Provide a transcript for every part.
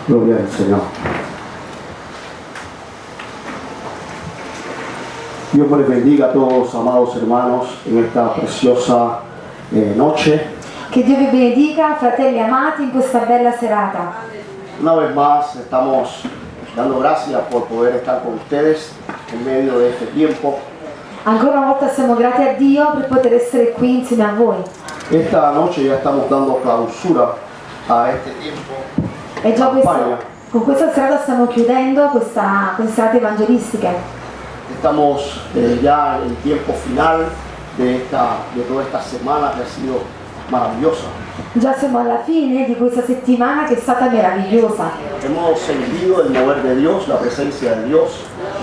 Gloria al Señor. Dios me les bendiga a todos, amados hermanos, en esta preciosa noche. Che Dio vi benedica, fratelli amati, in questa bella serata. Una vez más estamos dando gracias por poder estar con ustedes en medio de este tiempo. Ancora una volta siamo grati a Dio per poter essere qui insieme a voi. Esta noche ya estamos dando clausura a este tiempo. E già con questa serata stiamo chiudendo queste serate evangelistiche. Estamos ya en el tiempo final de toda esta semana que ha sido maravillosa. Già siamo alla fine di questa settimana che è stata meravigliosa. Hemos sentido el mover de Dios, la presencia de Dios.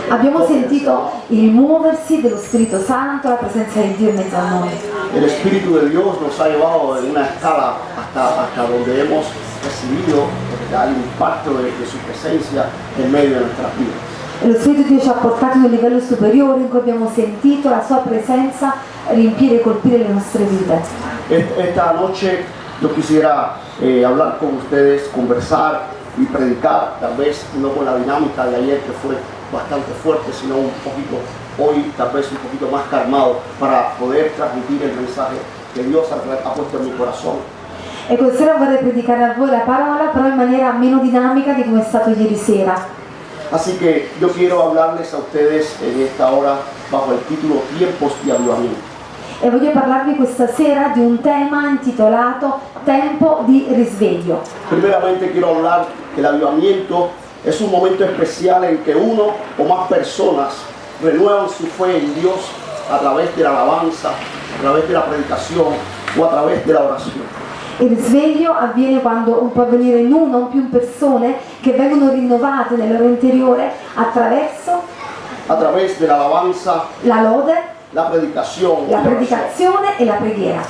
Abbiamo sentito il muoversi dello Spirito Santo, la presenza di Dio in mezzo a noi. El Espíritu de Dios nos ha llevado en una escala hasta donde hemos recibido el impacto de su presencia en medio de nuestras vidas. E lo Spirito di Dio ci ha portato a un livello superiore in cui abbiamo sentito la sua presenza riempire e colpire le nostre vite. Esta noche yo quisiera hablar con ustedes, conversar y predicar, tal vez no con la dinámica de ayer que fue bastante fuerte, sino un poquito hoy, tal vez un poquito más calmado, para poder transmitir el mensaje que Dios ha puesto en mi corazón. E questa sera vorrei predicare a voi la parola, però in maniera meno dinamica di come è stato ieri sera. Así que yo quiero hablarles a ustedes en esta hora bajo el título Tiempos de Avivamiento. E voglio parlarvi questa sera di un tema intitolato Tempo di risveglio. Primeramente quiero hablar que el avivamiento es un momento especial en que uno o más personas renuevan su fe en Dios a través de la alabanza, a través de la predicación o a través de la oración. Il risveglio avviene quando può avvenire in uno o più persone che vengono rinnovate nel loro interiore attraverso A través de la alabanza, la lode, la predicación y la la oración. predicazione e la preghiera.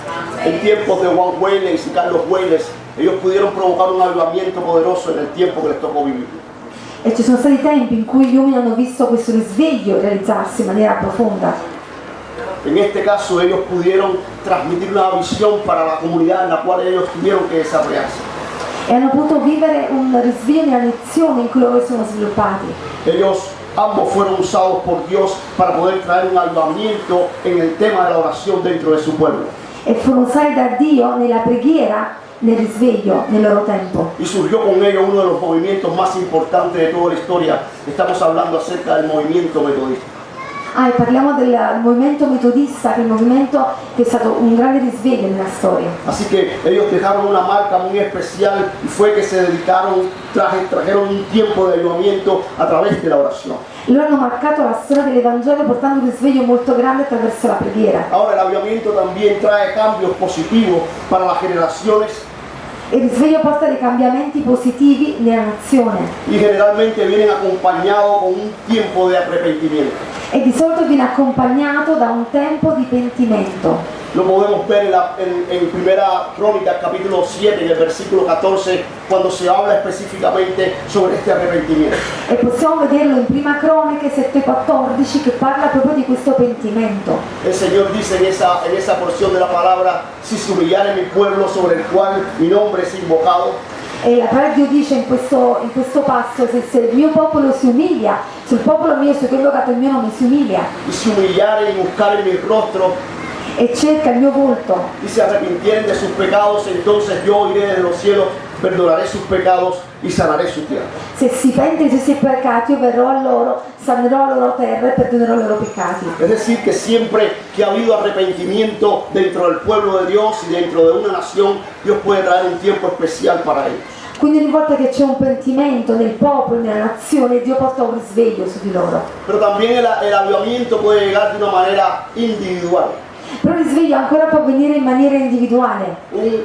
En tiempos de Juan Weles y Carlos Weles, ellos pudieron provocar un avivamiento poderoso en el tiempo que les tocó vivir. E ci sono stati tempi in cui gli uomini hanno visto questo risveglio realizzarsi in maniera profonda. En este caso ellos pudieron transmitir una visión para la comunidad en la cual ellos tuvieron que desarrollarse. E hanno potuto vivere un risveglio nella nazione in cui loro sono sviluppati. Ellos ambos fueron usados por Dios para poder traer un avivamiento en el tema de la oración dentro de su pueblo. E furono usati da Dio nella preghiera, nel risveglio, nel loro tempo. Y surgió con ello uno de los movimientos más importantes de toda la historia. Estamos hablando acerca del movimiento metodista. E parliamo del movimento metodista, che è il movimento che è stato un grande risveglio nella storia. Así que ellos dejaron una marca muy especial y fue que se dedicaron, trajeron un tiempo de avivamiento a través de la oración. Loro hanno marcato la storia dell'Evangelo portando un risveglio molto grande attraverso la preghiera. Ahora el avivamiento también trae cambios positivos para las generaciones Il risveglio porta dei cambiamenti positivi nella nazione y generalmente vienen acompañados con un tiempo de arrepentimiento. e di solito viene accompagnato da un tempo di pentimento. Lo podemos ver en Primera Crónica, capítulo 7, en el versículo 14, cuando se habla específicamente sobre este arrepentimiento. E possiamo vederlo in Prima Croniche 7,14 che parla proprio di questo pentimento. El Señor dice en esa porción de la palabra: si se humillare mi pueblo sobre el cual mi nombre es invocado. E la parola di Dio dice in questo passo, se il mio popolo si umilia, se il popolo mio su cui è invocato il mio nome si umilia Y si humillare y buscare mi rostro e cerca il mio volto y se arrepintieren de sus pecados, entonces yo iré desde los cielos, perdonaré sus pecados y sanaré su tierra. se si pente dei suoi peccati, io verrò a loro, sanerò la loro terra e perdonerò i loro peccati. Es decir, que siempre que ha habido arrepentimiento dentro del pueblo de Dios y dentro de una nación, Dios puede traer un tiempo especial para ellos. Quindi ogni volta che c'è un pentimento nel popolo, nella nazione, Dio porta un risveglio su di loro. Pero también el avivamiento puede llegar de una manera individual. Però il risveglio ancora può avvenire in maniera individuale.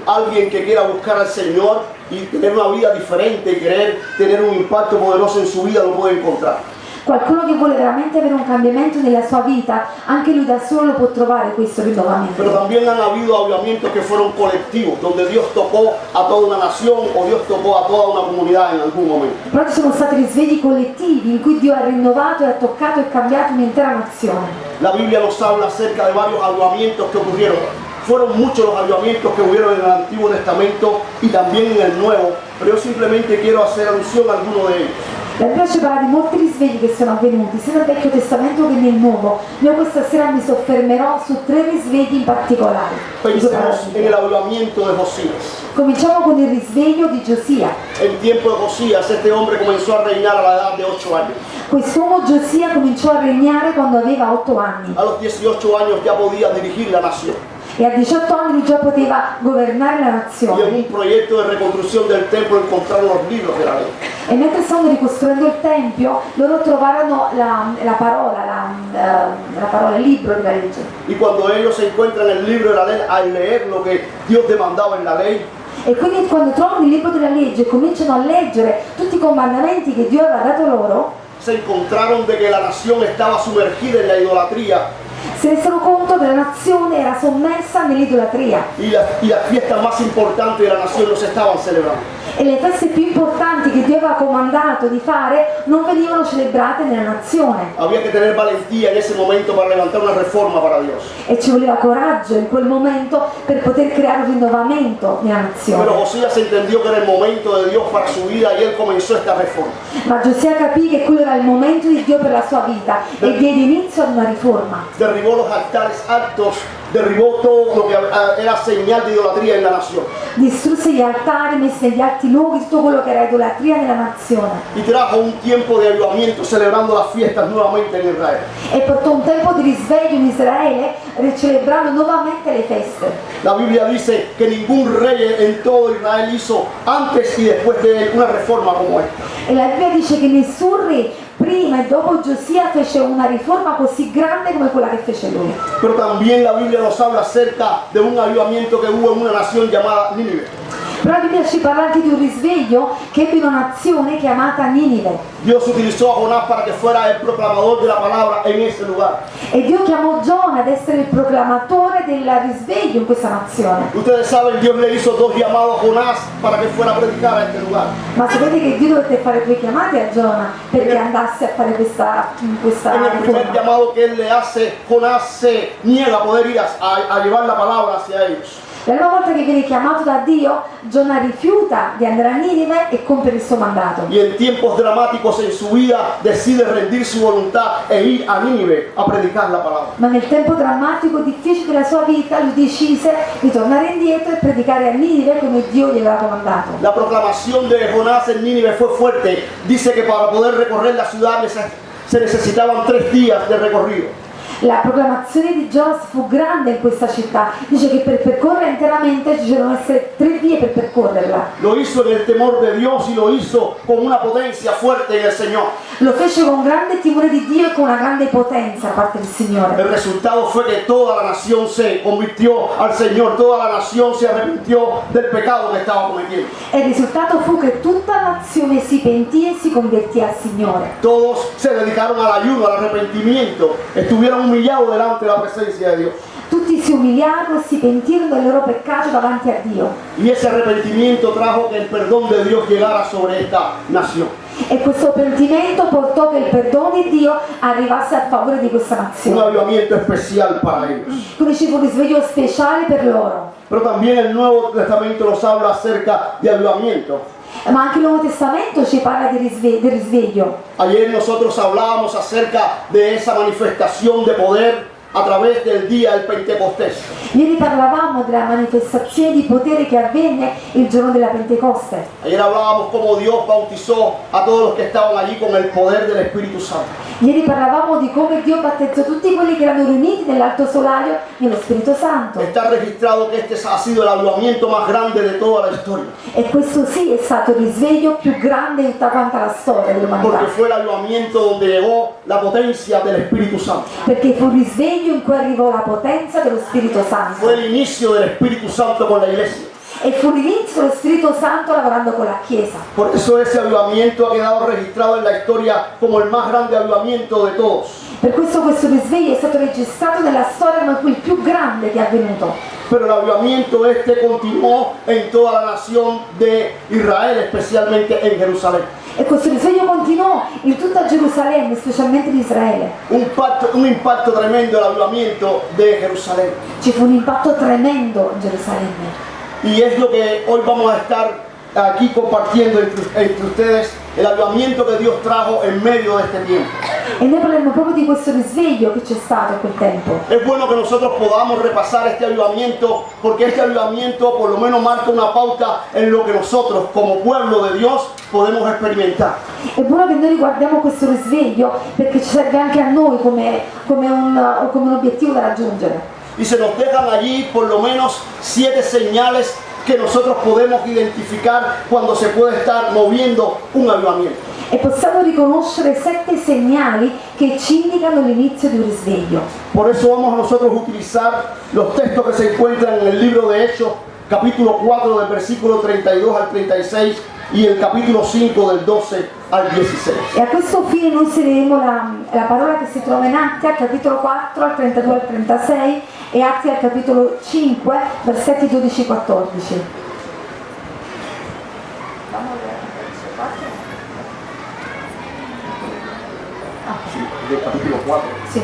Alguien que quiera buscar al Señor y tener una vida diferente y querer tener un impacto poderoso en su vida lo puede encontrar. Qualcuno che vuole veramente avere un cambiamento nella sua vita, anche lui da solo può trovare questo rinnovamento. Pero también han habido avivamientos que fueron colectivos, donde Dios tocó a toda una nación o Dios tocó a toda una comunidad en algún momento. Però ci sono stati risvegli collettivi in cui Dio ha rinnovato e ha toccato e cambiato un'intera nazione. La Biblia nos habla acerca de varios avivamientos que ocurrieron. Fueron muchos los avivamientos que hubieron en el Antiguo Testamento y también en el Nuevo, pero yo simplemente quiero hacer alusión a alguno de ellos. La Bibbia ci parla di molti risvegli che sono avvenuti sia nel Vecchio Testamento che nel Nuovo. Io questa sera mi soffermerò su 3 risvegli in particolare. Pensemos en el avivamiento de Josías. Cominciamo con il risveglio di Giosia. En tiempo de Josías, este hombre comenzó a reinar a la edad de 8 años. Quest'uomo Giosia cominciò a regnare quando aveva 8 anni A los 18 años ya podía dirigir la nación. e a 18 anni lui già poteva governare la Y en nazione. un proyecto de reconstrucción del templo encontraron los libros de la ley. E mentre stavano ricostruendo il Tempio, loro trovarono la parola, il libro della legge. Y cuando ellos encuentran el libro de la ley, al leer lo que Dios demandaba en la ley, E quindi quando trovano il libro della legge e cominciano a leggere tutti i comandamenti che Dio aveva dato loro, se encontraron de que la nación estaba sumergida en la idolatría si resero conto che la nazione era sommersa nell'idolatria y las fiestas más importantes de la nación no se estaban celebrando. e le feste più importanti che Dio aveva comandato di fare non venivano celebrate nella nazione. Había que tener valentía en ese momento para levantar una reforma para Dios. E ci voleva coraggio in quel momento per poter creare un rinnovamento nella nazione. Pero Josías entendió que era el momento de Dios para su vida y él comenzó esta reforma. Ma Giosia capì che quello era il momento di Dio per la sua vita e diede inizio ad una riforma. Derribó los altares altos, derribó todo lo que era señal de idolatría en la nación. Distrusse gli altari messi negli alti luoghi, tutto quello che era idolatria nella nazione. Y trajo un tiempo de avivamiento celebrando las fiestas nuevamente en Israel. E portò un tempo di risveglio in Israele, celebrando nuovamente le feste. La Biblia dice que ningún rey en todo Israel hizo antes y después de él una reforma como esta. E la Bibbia dice che nessun re prima e dopo Giosia fece una riforma così grande come quella che fece lui. Pero también la Biblia nos habla acerca de un avivamiento que hubo en una nación llamada Nínive. Però la Bibbia ci parla anche di un risveglio che ebbe una nazione chiamata Ninive. Dios utilizó a Jonás para que fuera el proclamador de la palabra en ese lugar. E Dio chiamò Giona ad essere il proclamatore del risveglio in questa nazione. Ustedes saben, Dios le hizo 2 llamados a Jonás para que fuera a predicar a este lugar. Ma sapete che Dio dovette fare 2 chiamate a Giona perché andasse a fare questa En el primer riforma. llamado que él le hace, Jonás se niega a poder ir a llevar la palabra hacia ellos. La prima volta che viene chiamato da Dio, Giona rifiuta di andare a Ninive e compiere il suo mandato. Y en tiempos dramáticos en su vida decide rendir su voluntad e ir a Nínive a predicar la palabra. Ma nel tempo drammatico, difficile della sua vita, lui decise di tornare indietro e predicare a Ninive come Dio gli aveva comandato. La proclamación de Jonás en Nínive fue fuerte. Dice que para poder recorrer la ciudad se necesitaban 3 días de recorrido. La proclamazione di Giona fu grande in questa città. Dice che per percorrere interamente ci devono essere 3 vie per percorrerla. Lo hizo en el temor de Dios y lo hizo con una potencia fuerte en el Señor. Lo fece con grande timore di Dio e con una grande potenza da parte del Signore. El resultado fue que toda la nación se convirtió al Señor, toda la nación se arrepintió del pecado que estaba cometiendo. E il risultato fu che tutta la nazione si pentì e si convertì al Signore. Todos se dedicaron al ayuno, al arrepentimiento, estuvieron humillados delante de la presencia de Dios. Tutti si umiliarono e si pentirono del loro peccato davanti a Dio. Y ese arrepentimiento trajo que el perdón de Dios llegara sobre esta nación. E questo pentimento portò che il perdono di Dio arrivasse a favore di questa Un nazione. avivamiento especial para ellos. Quindi ci fu un risveglio speciale per loro. Pero también el Nuevo Testamento nos habla acerca de avivamiento. Ma anche il Nuovo Testamento ci parla del risveglio. Ayer nosotros hablábamos acerca de esa manifestación de poder a través del día del Pentecostés. Ieri parlavamo della manifestazione di potere che avvenne il giorno della Pentecoste. Ayer hablábamos cómo Dios bautizó a todos los que estaban allí con el poder del Espíritu Santo. Ieri parlavamo di come Dio battezzò tutti quelli che erano riuniti nell'Alto Solaio nello Spirito Santo. Está registrado que este ha sido el avivamiento más grande de toda la historia, E questo sì è stato il risveglio più grande di tutta quanta la storia dell'umanità. porque fue el avivamiento donde llegó la potencia del Espíritu Santo. Perché fu il risveglio in cui arrivò la potenza dello Spirito Santo. Fue el inicio del Espíritu Santo con la iglesia. e fu l'inizio dello Spirito Santo lavorando con la Chiesa. Por eso ese avivamiento ha quedado registrado en la historia como el más grande avivamiento de todos. Per questo risveglio è stato registrato nella storia come il più grande che è avvenuto. Pero el avivamiento continuó en toda la nación de Israel, especialmente en Jerusalén. E questo risveglio continuò in tutta Gerusalemme, specialmente in Israele. Un impacto tremendo el avivamiento de Jerusalén. Ci fu un impatto tremendo in Gerusalemme. Y es lo que hoy vamos a estar aquí compartiendo entre ustedes, el avivamiento que Dios trajo en medio de este tiempo. E noi parleremo proprio di questo risveglio che c'è stato a quel tempo. Es bueno que nosotros podamos repasar este avivamiento, porque este avivamiento por lo menos marca una pauta en lo que nosotros como pueblo de Dios podemos experimentar. È buono che noi riguardiamo questo risveglio perché ci serve anche a noi come un obiettivo da raggiungere. Y se nos dejan allí por lo menos 7 señales que nosotros podemos identificar cuando se puede estar moviendo un avivamiento. E possiamo riconoscere 7 segnali che ci indicano l'inizio di un risveglio. Por eso vamos nosotros a utilizar los textos que se encuentran en el libro de Hechos, capítulo 4 del versículo 32 al 36 y el capítulo 5 del 12 al 16. E a questo fine noi useremo la parola che si trova in Atti al capitolo 4 al 32 al 36 e Atti al capitolo 5 versetti 12 e 14. Del capítulo 4. Sì.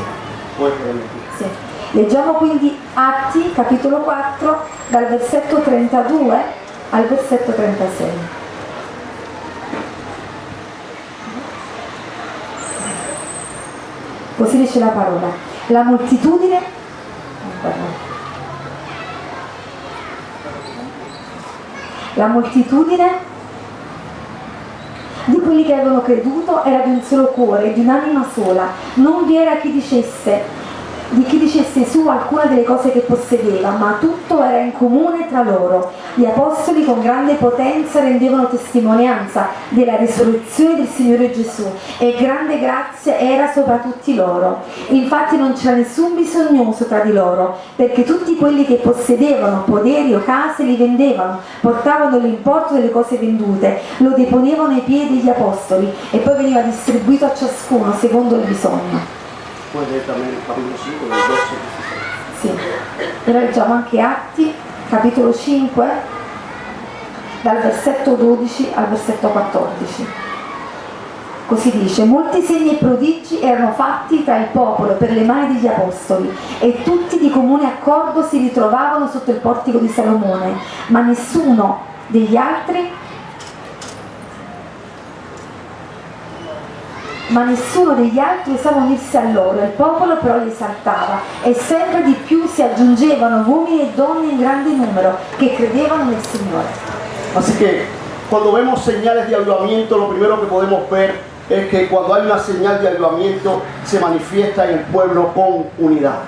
Puedes leerlo. Sì. Leggiamo quindi Atti capitolo 4 dal versetto 32 al versetto 36. Così dice la parola. La moltitudine di quelli che avevano creduto era di un solo cuore, di un'anima sola. Non vi era chi dicesse su alcuna delle cose che possedeva, ma tutto era in comune tra loro. Gli apostoli con grande potenza rendevano testimonianza della risurrezione del Signore Gesù e grande grazia era sopra tutti loro. Infatti non c'era nessun bisognoso tra di loro, perché tutti quelli che possedevano poderi o case li vendevano, portavano l'importo delle cose vendute, lo deponevano ai piedi degli apostoli e poi veniva distribuito a ciascuno secondo il bisogno. Puedes leer también el capítulo 5 del 12 al 16. Sì, ora leggiamo anche Atti, capitolo 5, dal versetto 12 al versetto 14. Così dice: molti segni e prodigi erano fatti tra il popolo per le mani degli apostoli e tutti di comune accordo si ritrovavano sotto il portico di Salomone, ma nessuno degli altri osava unirsi a loro, il popolo però li esaltava e sempre di più si aggiungevano uomini e donne in grande numero che credevano nel Signore. Así que cuando vemos señales de avivamiento, lo primero que podemos ver es que cuando hay una señal de avivamiento se manifiesta en el pueblo con unidad.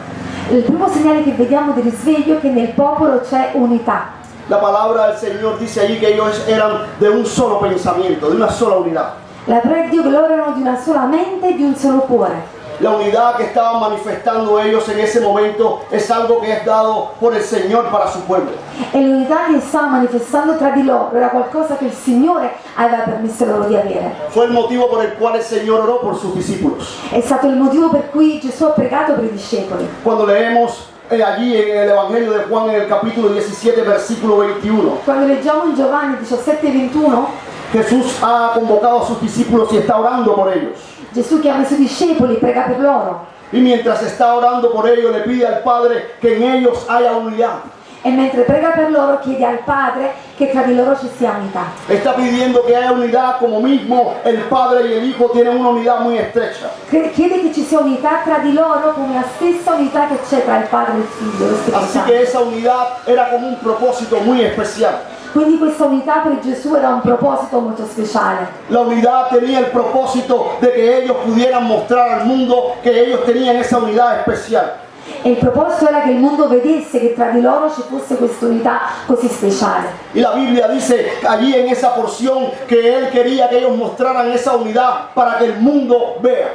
Il primo segnale che vediamo del risveglio è che nel popolo c'è unità. La palabra del Señor dice allí que ellos eran de un solo pensamiento, de una sola unidad. La parola di Dio che loro erano di una sola mente e di un solo cuore. La unidad que estaban manifestando ellos en ese momento es algo que es dado por el Señor para su pueblo. E l'unità che stava manifestando tra di loro era qualcosa che il Signore aveva permesso loro di avere. Fue el motivo por el cual el Señor oró por sus discípulos. È stato il motivo per cui Gesù ha pregato per i discepoli. Cuando leemos allí en el Evangelio de Juan en el capítulo 17 versículo 21. Quando leggiamo in Giovanni 17:21, Jesús ha convocado a sus discípulos y está orando por ellos. Gesù chiama i suoi discepoli, prega per loro. Y mientras está orando por ellos, le pide al Padre que en ellos haya unidad. E mentre prega per loro chiede al Padre che tra di loro ci sia unità. Está pidiendo que haya unidad como mismo el Padre y el Hijo tienen una unidad muy estrecha. Chiede che ci sia unità tra di loro come la stessa unità che c'è tra il Padre e il Figlio, lo Spirito Así Santo. que esa unidad era como un propósito muy especial. Quindi questa unità per Gesù era un proposito molto speciale. La unidad tenía el propósito de que ellos pudieran mostrar al mundo que ellos tenían esa unidad especial. E il proposito era che il mondo vedesse che tra di loro ci fosse questa unità così speciale. Y la Biblia dice allí en esa porción que Él quería que ellos mostraran esa unidad para que el mundo vea.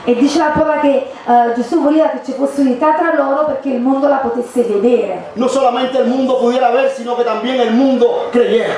E dice la parola che Gesù voleva che ci fosse unità tra loro perché il mondo la potesse vedere. No solamente el mundo pudiera ver, sino que también el mundo creyera.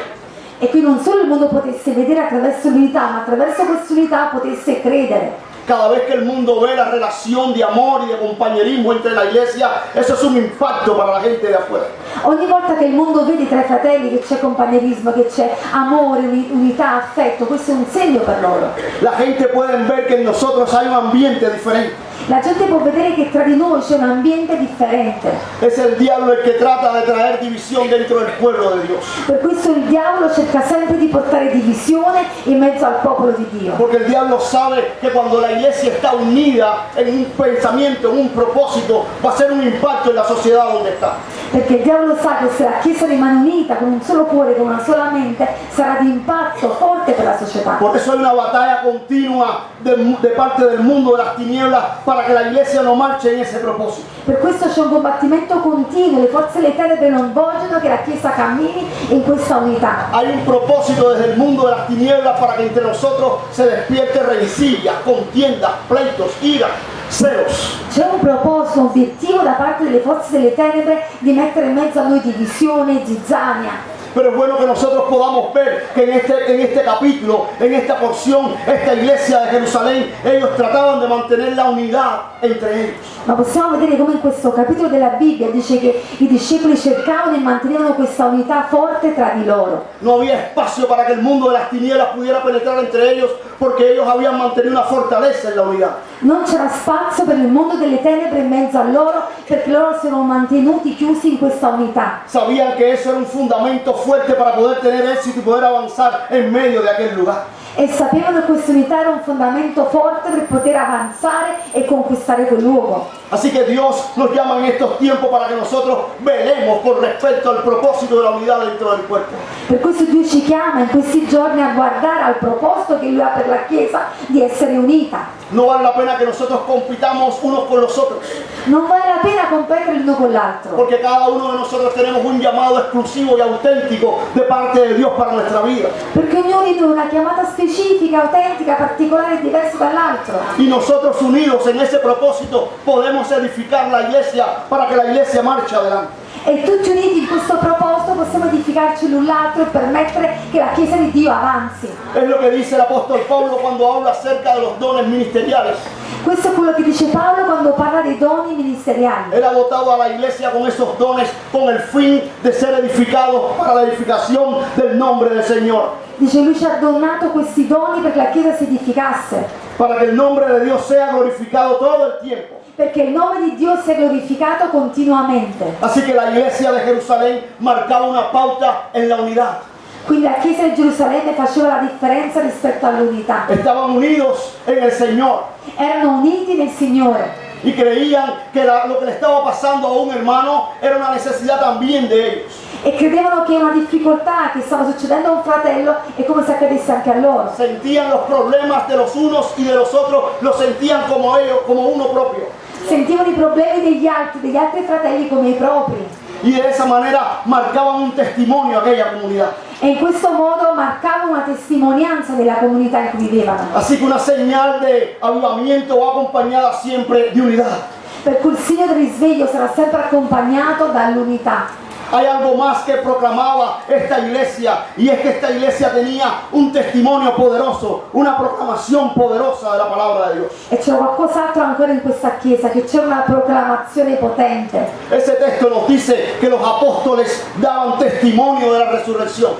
E qui non solo il mondo potesse vedere attraverso l'unità, ma attraverso questa unità potesse credere. Cada vez que el mundo ve la relación de amor y de compañerismo entre la iglesia, eso es un impacto para la gente de afuera. Ogni volta che il mondo vede tra i fratelli che c'è compañerismo, che c'è amore, unità, affetto, questo è un segno per loro. La gente puede ver que en nosotros hay un ambiente diferente. La gente può vedere che tra di noi c'è un ambiente differente. Es el diablo el que trata de traer división dentro del pueblo de Dios. Per questo il diavolo cerca sempre di portare divisione in mezzo al popolo di Dio. Porque el diablo sabe que cuando la iglesia está unida en un pensamiento, en un propósito, va a ser un impacto en la sociedad donde está. Perché il diavolo sa che se la Chiesa rimane unita con un solo cuore, con una sola mente, sarà di impatto forte per la società. Por eso hay una batalla continua de parte del mundo de las tinieblas para que la iglesia no marche en ese propósito. Per questo c'è un combattimento continuo, le forze delle tenebre non vogliono che la Chiesa cammini in questa unità. Hay un propósito desde el mundo de las tinieblas para que entre nosotros se despierte rencillas, contiendas, pleitos, ira, celos. C'è un proposito, un obiettivo da parte delle forze delle tenebre di mettere in mezzo a noi divisione, zizzania. Pero es bueno que nosotros podamos ver que en este capítulo, en esta porción, esta iglesia de Jerusalén, ellos trataban de mantener la unidad entre ellos. Ma possiamo vedere come in questo capitolo della Bibbia dice che i discepoli cercavano e mantenevano questa unità forte tra di loro. No había espacio para que el mundo de las tinieblas pudiera penetrar entre ellos porque ellos habían mantenido una fortaleza en la unidad. Non c'era spazio per il mondo delle tenebre in mezzo a loro perché loro si erano mantenuti chiusi in questa unità. Sabían que eso era un fundamento fuerte para poder tener éxito y poder avanzar en medio de aquel lugar. E sapevano che questa unità era un fondamento forte per poter avanzare e conquistare quel luogo. Así que Dios nos llama en estos tiempos para que nosotros velemos con respecto al propósito de la unidad dentro del cuerpo. Per questo Dio ci chiama in questi giorni a guardare al proposito che Lui ha per la Chiesa di essere unita. No vale la pena que nosotros compitamos unos con los otros, Non vale la pena competere l'uno con l'altro, porque cada uno de nosotros tenemos un llamado exclusivo y auténtico de parte de Dios para nuestra vida. perché ognuno di noi ha una chiamata specifica, autentica, particolare e diversa dall'altro. Y nosotros unidos en ese propósito podemos edificar la iglesia para que la iglesia marche adelante. E tutti uniti in questo proposito possiamo edificarci l'un l'altro e permettere che la Chiesa di Dio avanzi. Es lo que dice el apóstol Pablo cuando habla acerca de los dones ministeriales. Questo è quello che dice Paolo quando parla dei doni ministeriali. Él ha dotado a la iglesia con esos dones con el fin de ser edificados para la edificación del nombre del Señor. Dice Lui ci ha donato questi doni perché la Chiesa si edificasse, Para que el nombre de Dios sea glorificado todo el tiempo. perché il nome di Dio sia glorificato continuamente. Así que la iglesia de Jerusalén marcaba una pauta en la unidad. Quindi la Chiesa di Gerusalemme faceva la differenza rispetto all'unità. Estaban unidos en el Señor Erano uniti nel Signore y creían que lo que le estaba pasando a un hermano era una necesidad también de ellos. e credevano che una difficoltà che stava succedendo a un fratello è come se accadesse anche a loro. Sentían los problemas de los unos y de los otros, los sentían como ellos, como uno propio. Sentivano i problemi degli altri fratelli come i propri. Y de esa manera marcaban un testimonio a aquella comunidad. E in questo modo marcavano una testimonianza della comunità in cui vivevano. Así que una señal de avivamiento va acompañada siempre de unidad. Per cui il segno del risveglio sarà sempre accompagnato dall'unità. Hay algo más que proclamaba esta iglesia, y es que esta iglesia tenía un testimonio poderoso, una proclamación poderosa de la palabra de Dios. E c'era qualcos'altro ancora in questa chiesa, che c'era una proclamazione potente. Ese texto nos dice que los apóstoles daban testimonio de la resurrección.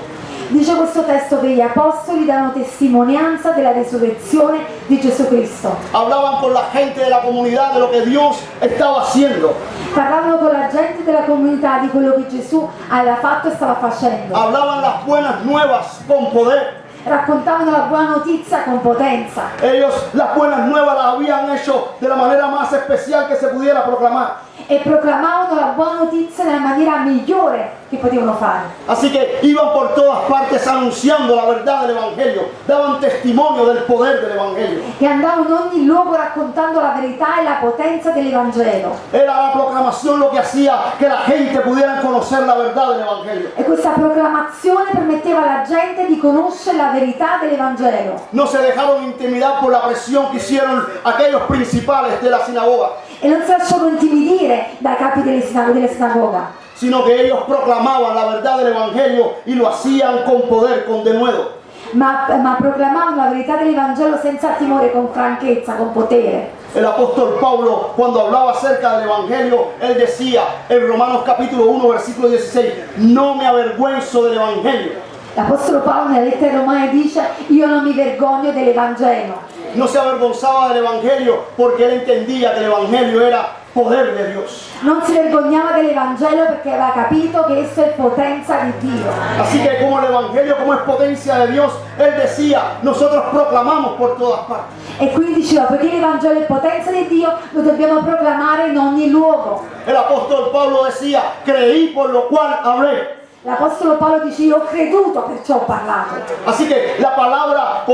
Dice questo testo che gli apostoli danno testimonianza della risurrezione di Gesù Cristo. Hablaban con la gente de la comunidad de lo que Dios estaba haciendo. Parlavano con la gente della comunità di quello che Gesù aveva fatto e stava facendo. Hablaban las buenas nuevas con poder. Raccontavano la buona notizia con potenza. Ellos las buenas nuevas las habían hecho de la manera más especial que se pudiera proclamar. E proclamavano la buona notizia nella maniera migliore che che potevano fare. Así que iban por todas partes anunciando la verdad del Evangelio, daban testimonio del poder del Evangelio. E andavano in ogni luogo raccontando la verità e la potenza dell'Evangelo. Era la proclamación lo que hacía que la gente pudiera conocer la verdad del Evangelio. E questa proclamazione permetteva alla gente di conoscere la verità dell'Evangelo. No se dejaron intimidar por la presión que hicieron aquellos principales de la sinagoga, E non si lasciarono intimidire dai capi della sinagoga, sino que ellos proclamaban la verdad del Evangelio y lo hacían con poder, con denuedo. ma proclamavano la verità dell'Evangelo senza timore, con franchezza, con potere. El apóstol Pablo, cuando hablaba acerca del Evangelio, él decía en Romanos capítulo 1, versículo 16, no me avergüenzo del Evangelio. L'Apostolo Paolo nella lettera ai Romani dice: io non mi vergogno dell'Evangelo. No se avergonzaba del Evangelio porque él entendía que el Evangelio era poder de Dios. Non si vergognava dell'Evangelo perché aveva capito che esso è potenza di Dio. Así que como el Evangelio, como es potencia de Dios, él decía, nosotros proclamamos por todas partes. E quindi diceva: poiché l'Evangelo è potenza di Dio, lo dobbiamo proclamare in ogni luogo. El apóstol Pablo decía, creí por lo cual hablé. L'Apostolo Paolo dice: io ho creduto, perciò ho parlato. Así que la palabra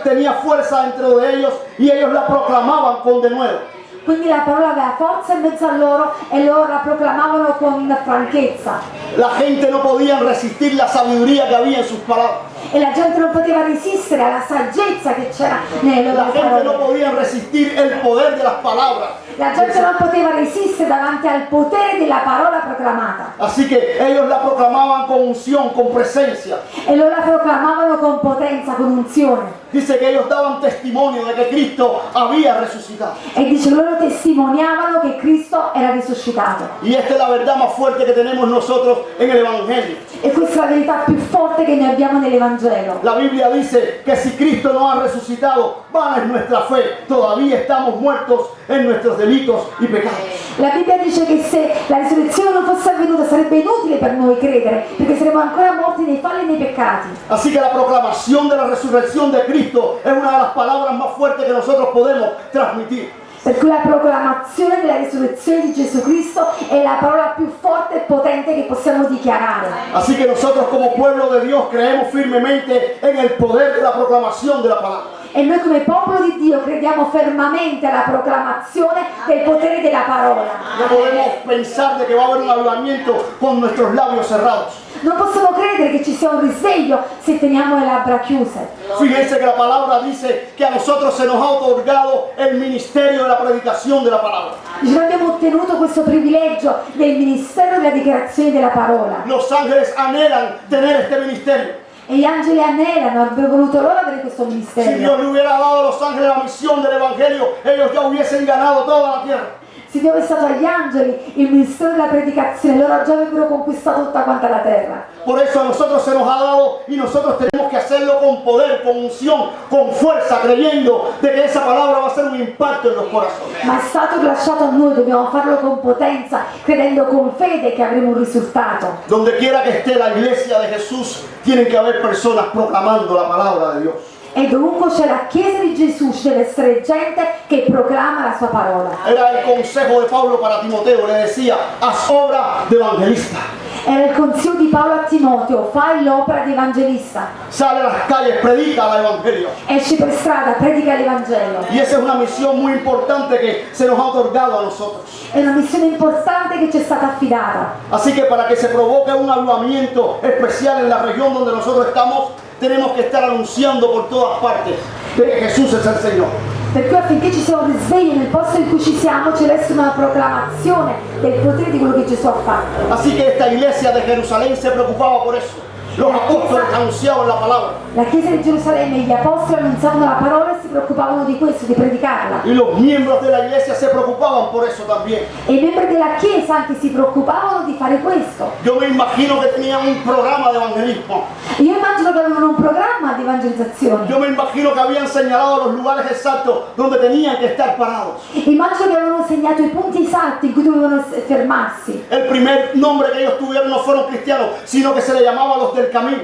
tenía fuerza dentro de ellos y ellos la proclamaban con denuedo. Quindi la parola aveva forza in mezzo a loro e loro la proclamavano con franchezza. La gente no podía resistir la sabiduría que había en sus palabras. E la gente non poteva resistere alla saggezza che c'era nelle La loro gente no parole. podía resistir el poder de las palabras. La gente non poteva resistere davanti al potere della parola proclamata. Así que ellos la proclamaban con unción, con presencia. E loro la proclamavano con potenza, con unzione. Dice que ellos daban testimonio de que Cristo había resucitado. E dice: loro testimoniavano che Cristo era risuscitato. Y esta es la verdad más fuerte que tenemos nosotros en el Evangelio. E questa è la verità più forte che noi abbiamo nell'Evangelo. La Biblia dice que si Cristo no ha resucitado, vana es nuestra fe. Todavía estamos muertos en nuestros delitos y pecados. La Bibbia dice che se la risurrezione non fosse avvenuta sarebbe inutile per noi credere, perché saremmo ancora morti nei falli e nei peccati. Así que la proclamación de la resurrección de Cristo es una de las palabras más fuertes que nosotros podemos transmitir. Per cui la proclamazione della risurrezione di Gesù Cristo è la parola più forte e potente che possiamo dichiarare. Así que nosotros como pueblo de Dios creemos firmemente en el poder de la proclamación de la palabra. E noi come popolo di Dio crediamo fermamente alla proclamazione del potere della parola. No podemos pensar de que va a haber un avivamiento con nuestros labios cerrados. Non possiamo credere che ci sia un risveglio se teniamo le labbra chiuse. Fíjense que la palabra dice que a nosotros se nos ha otorgado el ministerio de la predicación de la palabra. Noi abbiamo ottenuto questo privilegio del ministero della dichiarazione della parola. Los ángeles anhelan tener este ministerio. E gli angeli anelano, avrebbero voluto loro avere questo Si ministero. Dios le hubiera dado a los ángeles la misión del evangelio, ellos ya hubiesen ganado toda la tierra. Se Dio avesse dato agli angeli il ministero della predicazione, loro già avrebbero conquistato tutta quanta la terra. Por eso a nosotros se nos ha dado y nosotros tenemos que hacerlo con poder, con unción, con fuerza, creyendo de que esa palabra va a hacer un impacto en los corazones. Ma è stato lasciato a noi, dobbiamo farlo con potenza, credendo con fede che avremo un risultato. Donde quiera que esté la iglesia de Jesús, tienen que haber personas proclamando la palabra de Dios. E dovunque c'è la Chiesa di Gesù ci deve essere gente che proclama la sua parola. Era el consejo de Pablo para Timoteo, le decía, haz obra de evangelista. Era il consiglio di Paolo a Timoteo: fai l'opera di evangelista. Sale a las calles, predica el evangelio. Esci per strada, predica l'Evangelo. Y esa es una misión muy importante que se nos ha otorgado a nosotros. È una missione importante che ci è stata affidata. Así que para que se provoque un avivamiento especial en la región donde nosotros estamos, tenemos que estar anunciando por todas partes de que Jesús es el Señor. Per cui affinché ci sia un risveglio nel posto in cui ci siamo, ci deve essere una proclamazione del potere di quello che Gesù ha fatto. Así que esta iglesia de Jerusalén se preocupaba por eso. Los apóstoles anunciaban la palabra. La Chiesa di Gerusalemme e gli apostoli annunziavano la parola e si preoccupavano di questo, di predicarla. Y los miembros de la iglesia se preocupaban por eso también. E i membri della Chiesa anche si preoccupavano di fare questo. Yo me imagino que tenían un programa de evangelismo. Io immagino che avevano un programma di evangelizzazione. Yo me imagino que habían señalado los lugares exactos donde tenían que estar parados. Immagino che avevano segnato i punti esatti in cui dovevano fermarsi. El primer nombre que ellos tuvieron no fueron cristianos, sino que se le llamaba los del camino.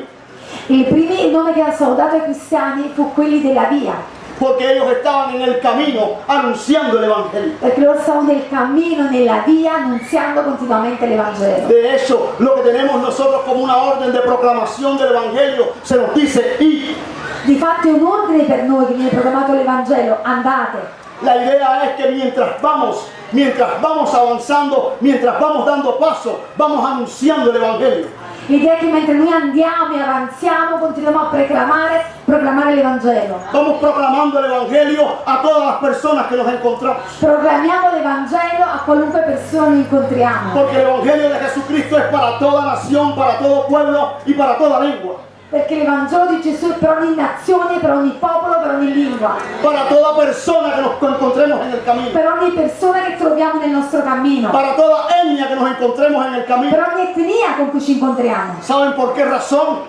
Il primo nome che era stato dato ai cristiani fu quelli della via. porque ellos estaban en el camino anunciando el Evangelio. Perché loro stavano nel cammino, nella via, annunziando continuamente l'Evangelo. De hecho, lo que tenemos nosotros como una orden de proclamación del Evangelio, se nos dice, id. Difatti è un ordine per noi che viene proclamato l'Evangelo, andate. La idea es que mientras vamos avanzando, mientras vamos dando paso, vamos anunciando el Evangelio. L'idea è che mentre noi andiamo e avanziamo, continuiamo a proclamare l'Evangelo. Vamos proclamando el Evangelio a todas las personas que nos encontramos. Proclamiamo l'Evangelo a qualunque persona incontriamo. Porque el Evangelio de Jesucristo es para toda nación, para todo pueblo y para toda lengua. Perché l'Evangelo di Gesù è per ogni nazione, per ogni popolo, per ogni lingua. Para toda persona que nos encontremos en el camino. Per ogni persona che troviamo nel nostro cammino. Para toda etnia que nos encontremos en el camino. Per ogni etnia con cui ci incontriamo. ¿Saben por qué razón?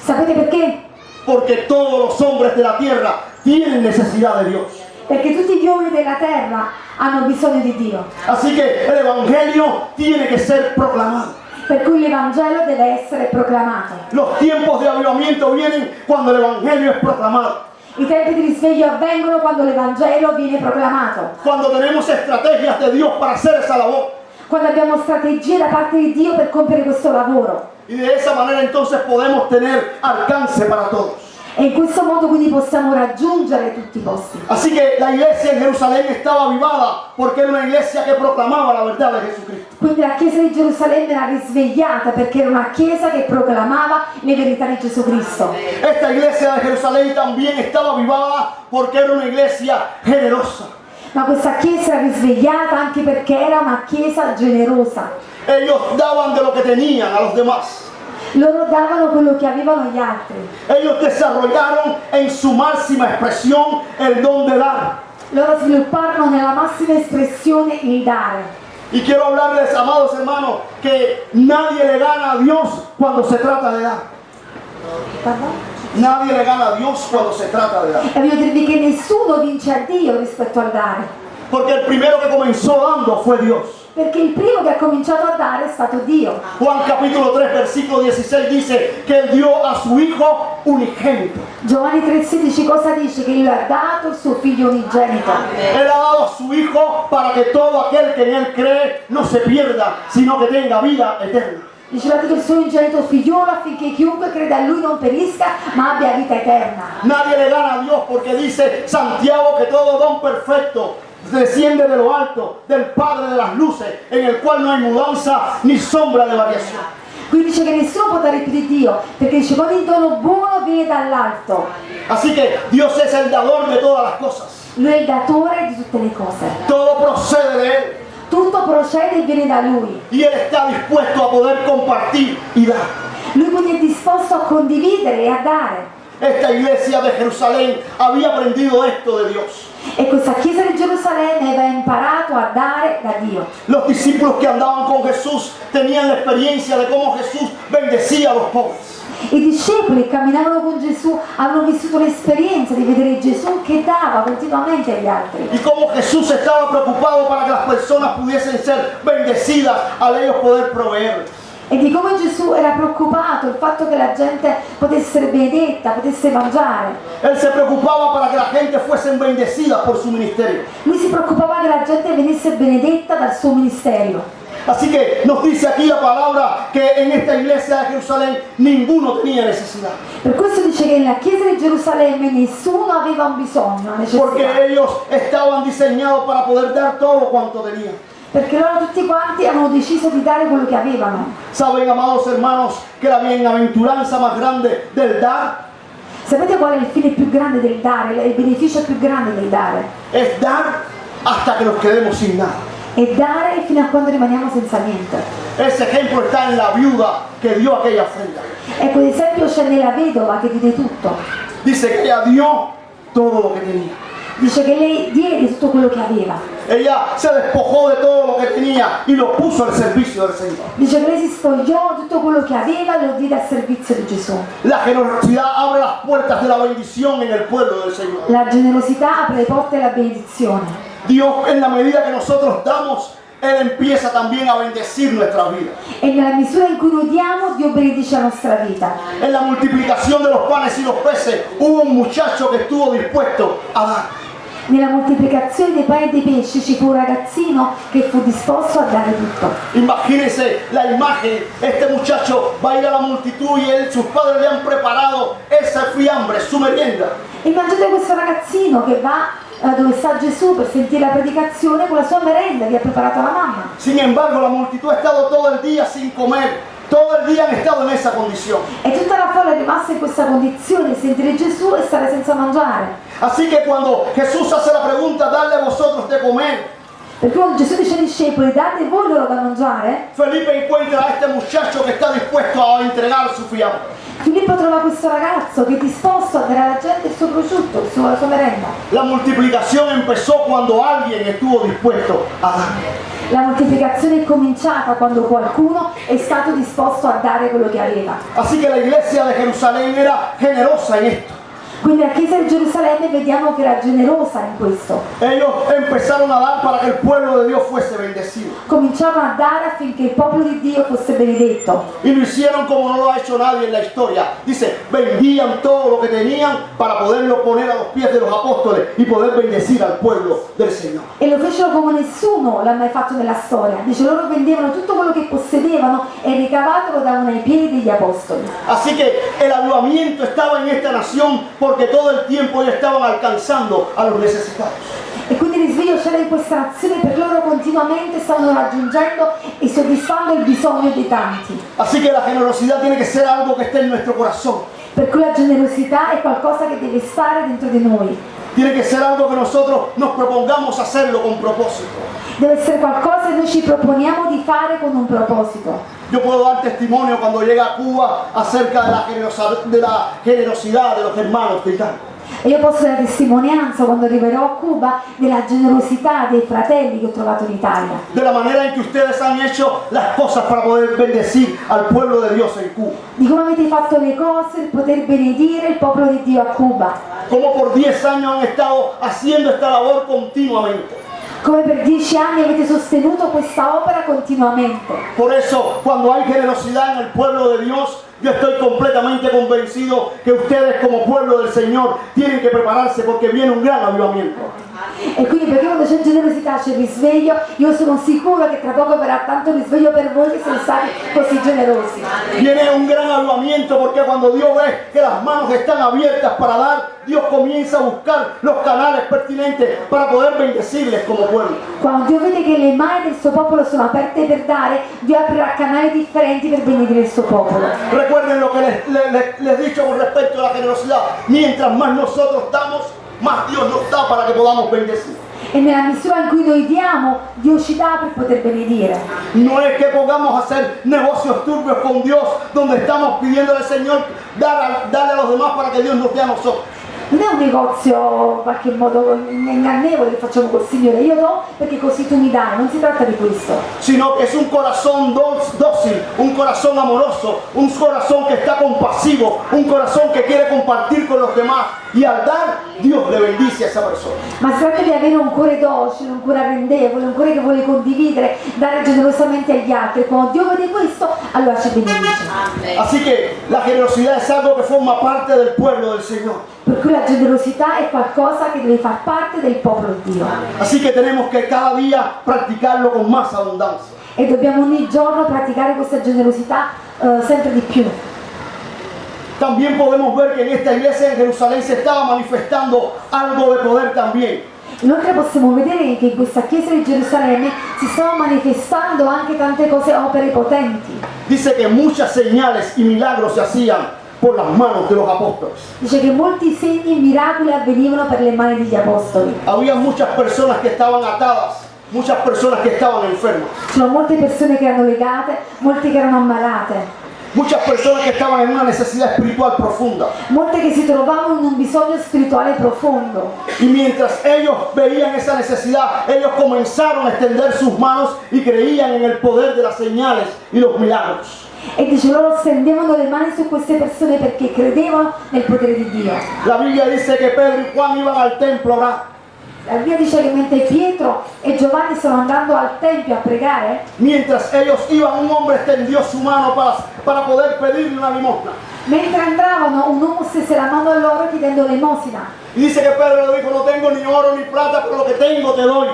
Sapete perché? Porque todos los hombres de la tierra tienen necesidad de Dios. Perché tutti gli uomini della terra hanno bisogno di Dio. Así que el Evangelio tiene que ser proclamado. Per cui l'Evangelo deve essere proclamato. Los tiempos de avivamiento vienen cuando el Evangelio es proclamado. I tempi di risveglio avvengono quando l'Evangelo viene proclamato. Cuando tenemos estrategias de Dios para hacer esa labor. Quando abbiamo strategie da parte di Dio per compiere questo lavoro. Y de esa manera entonces podemos tener alcance para todos. E in questo modo quindi possiamo raggiungere tutti i posti. Así que la iglesia en Jerusalén estaba avivada porque era una iglesia que proclamaba la verdad de Jesucristo. Quindi la chiesa di Gerusalemme era risvegliata perché era una chiesa che proclamava le verità di Gesù Cristo. Esta iglesia de Jerusalén también estaba avivada porque era una iglesia generosa. Ma questa chiesa era risvegliata anche perché era una chiesa generosa. Ellos daban de lo que tenían a los demás. Loro davano quello che avevano agli altri. Ellos desarrollaron en su máxima expresión el don de dar. Loro svilupparono nella massima espressione il dare. Y quiero hablarles, amados hermanos, que nadie le gana a Dios cuando se trata de dar. Pardon? Nadie le gana a Dios cuando se trata de dar. E voglio dirvi che nessuno vince a Dio rispetto al dare. Porque el primero que comenzó dando fue Dios. Perché il primo che ha cominciato a dare è stato Dio. Juan capítulo 3 versículo 16 dice que Él dio a su Hijo unigénito. Giovanni 3,16 cosa dice? Che Lui ha dato il suo figlio unigenito. Él ha dado a su Hijo para que todo aquel que en Él cree no se pierda, sino que tenga vida eterna. Dice l'ha dato il suo unigenito figliolo affinché chiunque creda a Lui non perisca ma abbia vita eterna. Nadie le gana a Dios porque dice Santiago que todo don perfecto desciende de lo alto, del Padre de las luces, en el cual no hay mudanza ni sombra de variación. Qui dice che nessuno può dare più di Dio, perché dice ogni dono buono viene dall'alto. Así que Dios es el dador de todas las cosas. Lui è il datore di tutte le cose. Todo procede de Él Tutto procede e viene da Lui. y Él está dispuesto a poder compartir y dar. Lui quindi è disposto a condividere e a dare. Esta iglesia de Jerusalén había aprendido esto de Dios. E questa chiesa di Gerusalemme aveva imparato a dare da Dio. Los discípulos que andaban con Jesús tenían la experiencia de cómo Jesús bendecía a los pobres. I discepoli che camminavano con Gesù avevano vissuto l'esperienza di vedere Gesù che dava continuamente agli altri. Y cómo Jesús estaba preocupado para que las personas pudiesen ser bendecidas al ellos poder proveer. E di come Gesù era preoccupato il fatto che la gente potesse essere benedetta, potesse mangiare. Él se preocupaba para que la gente fuesen bendecidas por su ministerio. Lui si preoccupava che la gente venisse benedetta dal suo ministero. Así que nos dice aquí la palabra que en esta iglesia de Jerusalén ninguno tenía necesidad. Per questo dice che nella chiesa di Gerusalemme nessuno aveva un bisogno, una necessità. Porque ellos estaban diseñados para poder dar todo cuanto tenían. Perché loro tutti quanti avevano deciso di dare quello che avevano. Saben, amados hermanos, que la bienaventuranza más grande del dar Sapete qual è il fine più grande del dare, il beneficio più grande del dare? es dar hasta que nos quedemos sin nada. E dare fino a quando rimaniamo senza niente. Ese ejemplo está en la viuda que dio aquella ofrenda. Ecco, ad esempio c'è nella vedova che diede tutto. Dice que ella dio todo lo que tenía. Dice che lei diede tutto quello che aveva. Ella se despojó de todo lo que tenía y lo puso al servicio del Señor. Dice che lei si spogliò tutto quello che aveva e lo diede al servizio di Gesù. La generosidad abre las puertas de la bendición en el pueblo del Señor. La generosità apre le porte della benedizione. Dios, en la medida que nosotros damos, Él empieza también a bendecir nuestra vida. E nella misura in cui noi diamo, Dio benedice la nostra vita. En la multiplicación de los panes y los peces hubo un muchacho que estuvo dispuesto a dar. Nella moltiplicazione dei pani e dei pesci ci fu un ragazzino che fu disposto a dare tutto. Imagínense la imagen, este muchacho va a ir a la multitud y sus padres le han preparado esa fiambre, su merienda. Immaginate questo ragazzino che va dove sta Gesù per sentire la predicazione con la sua merenda che ha preparato la mamma. Sin embargo, la multitud ha estado todo el día sin comer. Todo el día han estado en esa condición. E tutta la folla è rimasta in questa condizione di sentire Gesù e stare senza mangiare. Así que cuando Jesús hace la pregunta, darle a vosotros de comer, Perché quando Gesù dice ai discepoli, date voi loro da mangiare, Felipe encuentra a este muchacho que está dispuesto a entregar su fiambre. Filippo trova questo ragazzo che è disposto a dare alla gente il suo prosciutto, la sua merenda. La multiplicación empezó cuando alguien estuvo dispuesto a dar. La moltiplicazione è cominciata quando qualcuno è stato disposto a dare quello che aveva. Así que la iglesia de Jerusalén era generosa en esto. Quindi la chiesa di Gerusalemme vediamo che era generosa in questo. Ellos empezaron a dar para que el pueblo de Dios fuese bendecido. Cominciarono a dare affinché il popolo di Dio fosse benedetto. Y lo hicieron como no lo ha hecho nadie en la historia. Dice, vendían todo lo que tenían para poderlo poner a los pies de los apóstoles y poder bendecir al pueblo del Señor. E lo fecero come nessuno l'ha mai fatto nella storia. Dice, loro vendevano tutto quello che possedevano e il ricavato lo davano ai piedi degli apostoli. Así que el avivamiento estaba en esta nación porque todo el tiempo ellos estaban alcanzando a los necesitados. E quindi il risveglio c'era in questa nazione, per loro continuamente stavano raggiungendo e soddisfando il bisogno dei tanti. Así que la generosidad tiene que ser algo que esté en nuestro corazón. Per cui la generosità è qualcosa che deve stare dentro di noi. Tiene que ser algo que nosotros nos propongamos hacerlo con propósito. Deve essere qualcosa che noi ci proponiamo di fare con un proposito. Yo puedo dar testimonio cuando llegué a Cuba acerca de la generosidad de los hermanos de Italia. E io posso dare testimonianza quando arriverò a Cuba della generosità dei fratelli che ho trovato in Italia. De la manera en que ustedes han hecho las cosas para poder bendecir al pueblo de Dios en Cuba. Di come avete fatto le cose per poter benedire il popolo di Dio a Cuba. Como por 10 años han estado haciendo esta labor continuamente. Come per 10 anni avete sostenuto questa opera continuamente. Por eso, cuando hay generosidad en el pueblo de Dios, yo estoy completamente convencido que ustedes como pueblo del Señor tienen que prepararse porque viene un gran avivamiento. E quindi perché quando c'è generosità c'è risveglio, io sono sicura che tra poco verrà tanto risveglio per voi che siete stati così generosi. Viene un gran avivamiento porque cuando Dios ve que las manos están abiertas para dar, Dios comienza a buscar los canales pertinentes para poder bendecirles como pueblo. Quando Dio vede che le mani del suo popolo sono aperte per dare, Dio aprirà canali differenti per benedire il suo popolo. Recuerden lo que les he dicho con respecto a la generosidad. Mientras más nosotros damos, más Dios nos da para que podamos bendecir. E nella misura in cui noi diamo, Dio ci dà per poter benedire. No es que pongamos a hacer negocios turbios con Dios, donde estamos pidiendo al Señor darle a los demás para que Dios nos dé a nosotros. Non è un negozio in qualche modo ingannevole che facciamo col Signore, io do perché così tu mi dai, non si tratta di questo. Sino que es un corazón dócil, un corazón amoroso, un corazón que está compasivo, un corazón que quiere compartir con los demás y al dar, Dios le bendice a esa persona. Ma si tratta di avere un cuore docile, un cuore arrendevole, un cuore che vuole condividere, dare generosamente agli altri. E quando Dio vede questo, allora ci benedice. Así que la generosidad es algo que forma parte del pueblo del Señor. Per cui la generosità è qualcosa che deve far parte del popolo di Dio. Así que tenemos que cada día practicarlo con más abundancia. E dobbiamo ogni giorno praticare questa generosità sempre di più. También podemos ver que en esta iglesia en Jerusalén se estaba manifestando algo de poder también. Inoltre possiamo vedere che in questa chiesa di Gerusalemme si stavano manifestando anche tante cose, opere potenti. Dice que muchas señales y milagros se hacían por las manos de los apóstoles. Dice che molti segni e miracoli avvenivano per le mani degli apostoli. Había muchas personas que estaban atadas, muchas personas que estaban enfermas, C'erano molte persone che erano legate, molte che erano ammalate, muchas personas que estaban en una necesidad espiritual profunda. molte che si trovavano in un bisogno spirituale profondo. Y mientras ellos veían esa necesidad, ellos comenzaron a extender sus manos y creían en el poder de las señales y los milagros. E dice loro stendevano le mani su queste persone perché credevano nel potere di Dio. La Biblia dice que Pedro y Juan iban al templo a orar. La Bibbia dice che mentre Pietro e Giovanni stanno andando al tempio a pregare, mientras ellos iban, un hombre extendió su mano para poder pedirle una limosna. mentre andavano un uomo stese la mano a loro chiedendo l'emosina. Y dice que Pedro le dijo, no tengo ni oro ni plata, pero lo que tengo te doy.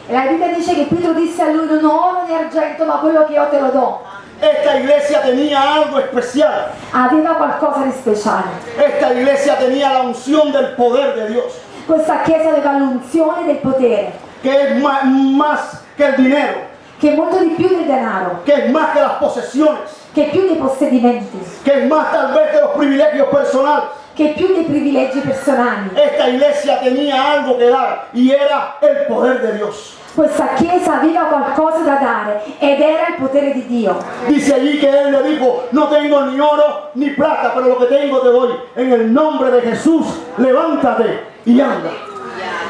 E la Bibbia dice che Pietro disse a lui: non ho oro né argento, ma quello che ho te lo do. Esta iglesia tenía algo especial. Aveva qualcosa di speciale. Esta iglesia tenía la unción del poder de Dios, Questa chiesa aveva l'unzione del potere, que es más que el dinero, che è molto di più del denaro, que es más que las posesiones, che è più dei possedimenti, que es más tal vez de los privilegios personales. che è più dei privilegi personali. Esta iglesia tenía algo que dar y era el poder de Dios. Questa chiesa aveva qualcosa da dare ed era il potere di Dio. Dice allí que él le dijo, no tengo ni oro ni plata, pero lo que tengo te doy. En el nombre de Jesús, levántate y anda.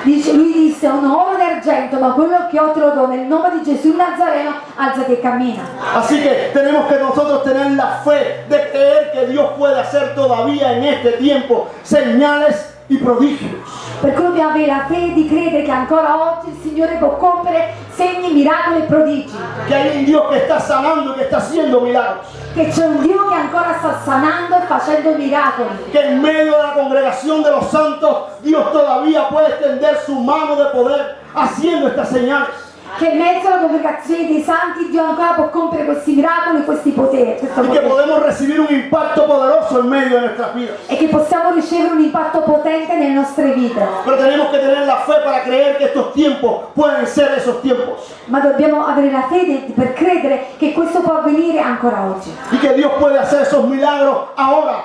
Lui disse: non ho oro d'argento, ma quello che ho te lo do. Nel nome di Gesù il Nazareno, alzati e cammina. Así que tenemos que nosotros tener la fe de creer que Dios puede hacer todavía en este tiempo señales y prodigios. Per cui dobbiamo avere la fede di credere che ancora oggi il Signore può compiere segni, miracoli e prodigi. Que hay un Dios que está sanando y que está haciendo milagros. Che c'è un Dio che ancora sta sanando e facendo miracoli. Que en medio de la congregación de los santos, Dios todavía puede extender su mano de poder haciendo estas señales. Che in mezzo alla congregazione dei santi Dio ancora può compiere questi miracoli, questi poteri. Y que podemos recibir un impacto poderoso en medio de nuestras vidas. E che possiamo ricevere un impatto potente nelle nostre vite. Pero tenemos que tener la fe para creer que estos tiempos pueden ser esos tiempos. Ma dobbiamo avere la fede per credere che questo può avvenire ancora oggi. Y que Dios puede hacer esos milagros ahora.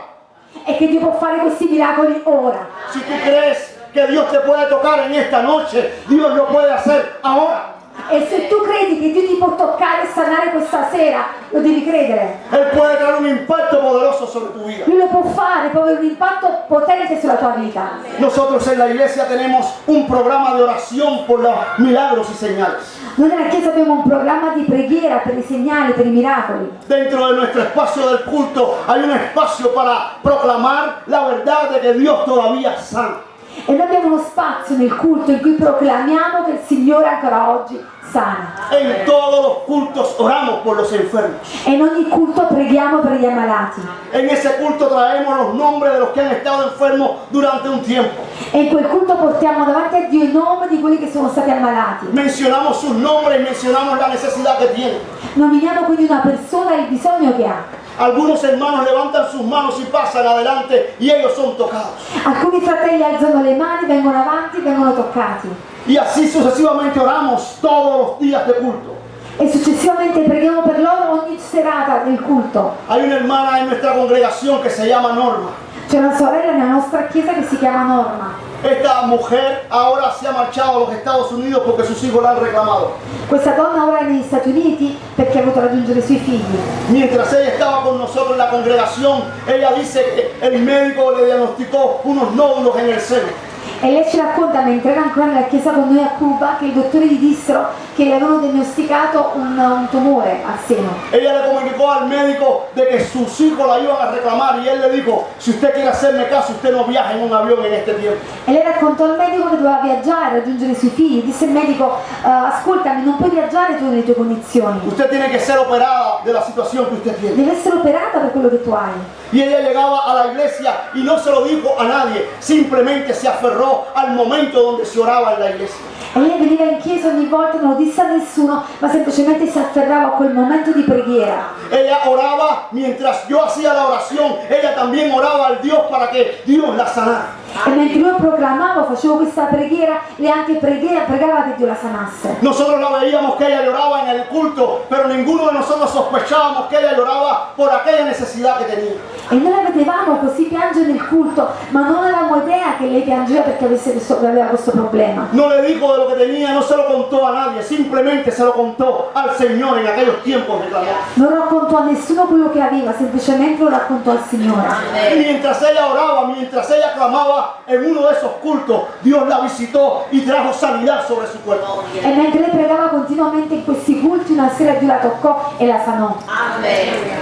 E che Dio può fare questi miracoli ora. Si tú crees que Dios te puede tocar en esta noche, Dios lo puede hacer ahora. E se tu credi che Dio ti può toccare e sanare questa sera, lo devi credere. Él puede traer un impacto poderoso sobre tu vida. Lui lo può fare, può avere un impatto potente sulla tua vita. Nosotros en la iglesia tenemos un programa de oración por los milagros y señales. Noi nella Chiesa abbiamo un programma di preghiera per i segnali, per i miracoli. Dentro de nuestro espacio del culto hay un espacio para proclamar la verdad de que Dios todavía sana. E noi abbiamo uno spazio nel culto in cui proclamiamo che il Signore ancora oggi sana. En todos los cultos oramos por los enfermos. E in ogni culto preghiamo per gli ammalati. En ese culto traemos los nombres de los que han estado enfermos durante un tiempo. E in quel culto portiamo davanti a Dio i nomi di quelli che sono stati ammalati. Mencionamos sus nombres y mencionamos la necesidad que tienen. Nominiamo quindi una persona e il bisogno che ha. Algunos hermanos levantan sus manos y pasan adelante y ellos son tocados. Alcuni fratelli alzano le mani, vengono avanti, vengono toccati. Y así sucesivamente oramos todos los días de culto. E successivamente preghiamo per loro ogni serata del culto. Hay una hermana en nuestra congregación que se llama Norma. C'è una sorella nella nostra chiesa che si chiama Norma. Esta mujer ahora se ha marchado a los Estados Unidos porque sus hijos la han reclamado. Questa donna ora è negli Stati Uniti perché ha voluto raggiungere i suoi figli. Mientras ella estaba con nosotros en la congregación, ella dice que el médico le diagnosticó unos nódulos en el seno. E lei ci racconta, mentre era ancora nella chiesa con noi a Cuba, che i dottori gli dissero che le avevano diagnosticato un tumore al seno. Ella le comunicó al médico de que sus hijos la iban a reclamar y él le dijo, si usted quiere hacerme caso, usted no viaja en un avión en este tiempo. E lei raccontò al medico che doveva viaggiare, raggiungere i suoi figli. Disse il medico: ascoltami, non puoi viaggiare tu nelle tue condizioni. Usted tiene que ser operada de la situación que usted tiene. Devi essere operata per quello che tu hai. Y ella llegaba a la iglesia y no se lo dijo a nadie, simplemente se aferró al momento donde se oraba en la iglesia. E lei veniva in chiesa ogni volta, non lo disse a nessuno, ma semplicemente si afferrava a quel momento di preghiera. Ella oraba mientras yo hacía la oración, ella también oraba al Dios para que Dios la sanara. E mentre io proclamavo, facevo questa preghiera, lei anche pregava che Dio la sanasse. Nosotros la veíamos que ella lloraba en el culto, pero ninguno de nosotros sospechábamos que ella lloraba por aquella necesidad que tenía. E noi la vedevamo così piangere nel culto, ma non avevamo idea che lei piangeva perché aveva questo problema. No le dijo de lo que tenía, no se lo contó a nadie, simplemente se lo contó al Señor en aquellos tiempos de clamor. Non raccontò a nessuno quello che aveva, semplicemente lo raccontò al Signore. Y mientras ella oraba, mientras ella clamaba en uno de esos cultos, Dios la visitó y trajo sanidad sobre su cuerpo. E mentre lei pregava continuamente in questi culti, una sera Dio la toccò e la sanò.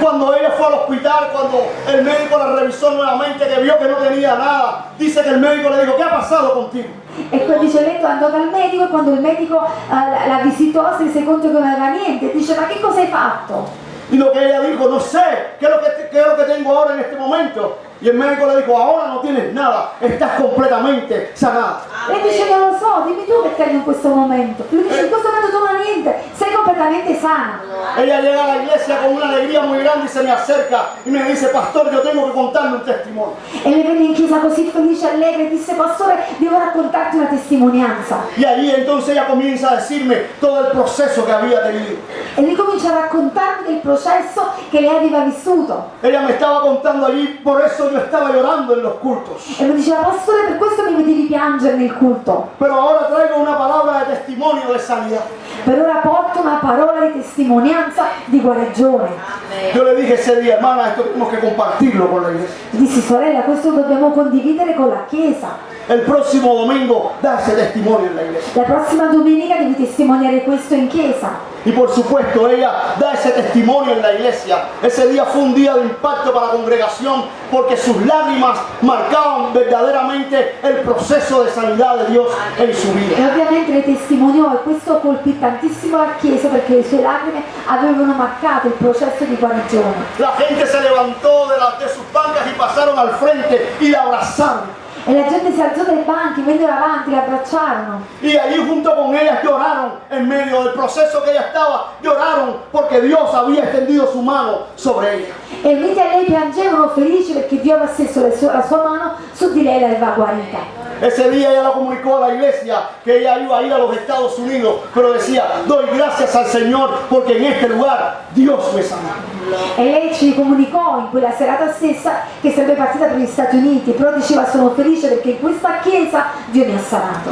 Cuando ella fue al hospital, cuando el el médico la revisó nuevamente, que vio que no tenía nada. Dice que el médico le dijo: ¿qué ha pasado contigo? E poi dice Letto andò dal medico e quando il medico la visitò si rese conto che non aveva niente. Dice: ma che cosa hai fatto? Y lo que ella dijo: no sé, ¿qué es lo que tengo ahora en este momento? Y el médico le dijo: ahora no tienes nada, estás completamente sanada. Lei dice: non lo so, dimmi tu che hai in questo momento. Lui dice: in questo momento tu non hai niente, sei completamente sana. Ella llega a la iglesia con una alegría muy grande y se me acerca y me dice: pastor, yo tengo que contarle un testimonio. E lei venne in chiesa così felice e allegre e disse: pastore, devo raccontarti una testimonianza. Y allí entonces ella comienza a decirme todo el proceso que había tenido. E lui comincia a raccontarmi del processo che lei aveva vissuto. Ella me estaba contando allí, por eso yo estaba llorando en los cultos. E mi diceva: pastore, per questo mi vedevi piangere nel culto. Pero ahora traigo una palabra de testimonio de sanidad. Per ora porto una parola di testimonianza di guarigione. Yo le dije ese día: hermana, esto tenemos que compartirlo con la iglesia. Dissi: sorella, questo dobbiamo condividere con la chiesa. El próximo domingo da ese testimonio en la iglesia. La prossima domenica devi testimoniare questo in chiesa. Y por supuesto ella da ese testimonio en la iglesia. Ese día fue un día de impacto para la congregación, porque sus lágrimas marcaban verdaderamente el proceso de sanidad de Dios en su E vida. ovviamente le testimoniò e questo colpì tantissimo la chiesa perché le sue lacrime avevano marcato il processo di guarigione. La gente se levantó de sus bancas y pasaron al frente y la abrazaron. E la gente si alzò dai banchi, vennero avanti, la abbracciarono. Y allí junto con ellas lloraron en medio del proceso que ella estaba. Lloraron porque Dios había extendido su mano sobre ella. E unite a lei piangevano felici perché Dio aveva steso la sua mano su di lei e l'aveva guarita. Ese día ella lo comunicó a la iglesia que ella iba a ir a los Estados Unidos, pero decía: doy gracias al Señor porque en este lugar Dios me sanó. E lei ci comunicò in quella serata stessa che sarebbe partita per gli Stati Uniti, però diceva: sono felice perché in questa chiesa Dio mi ha sanato.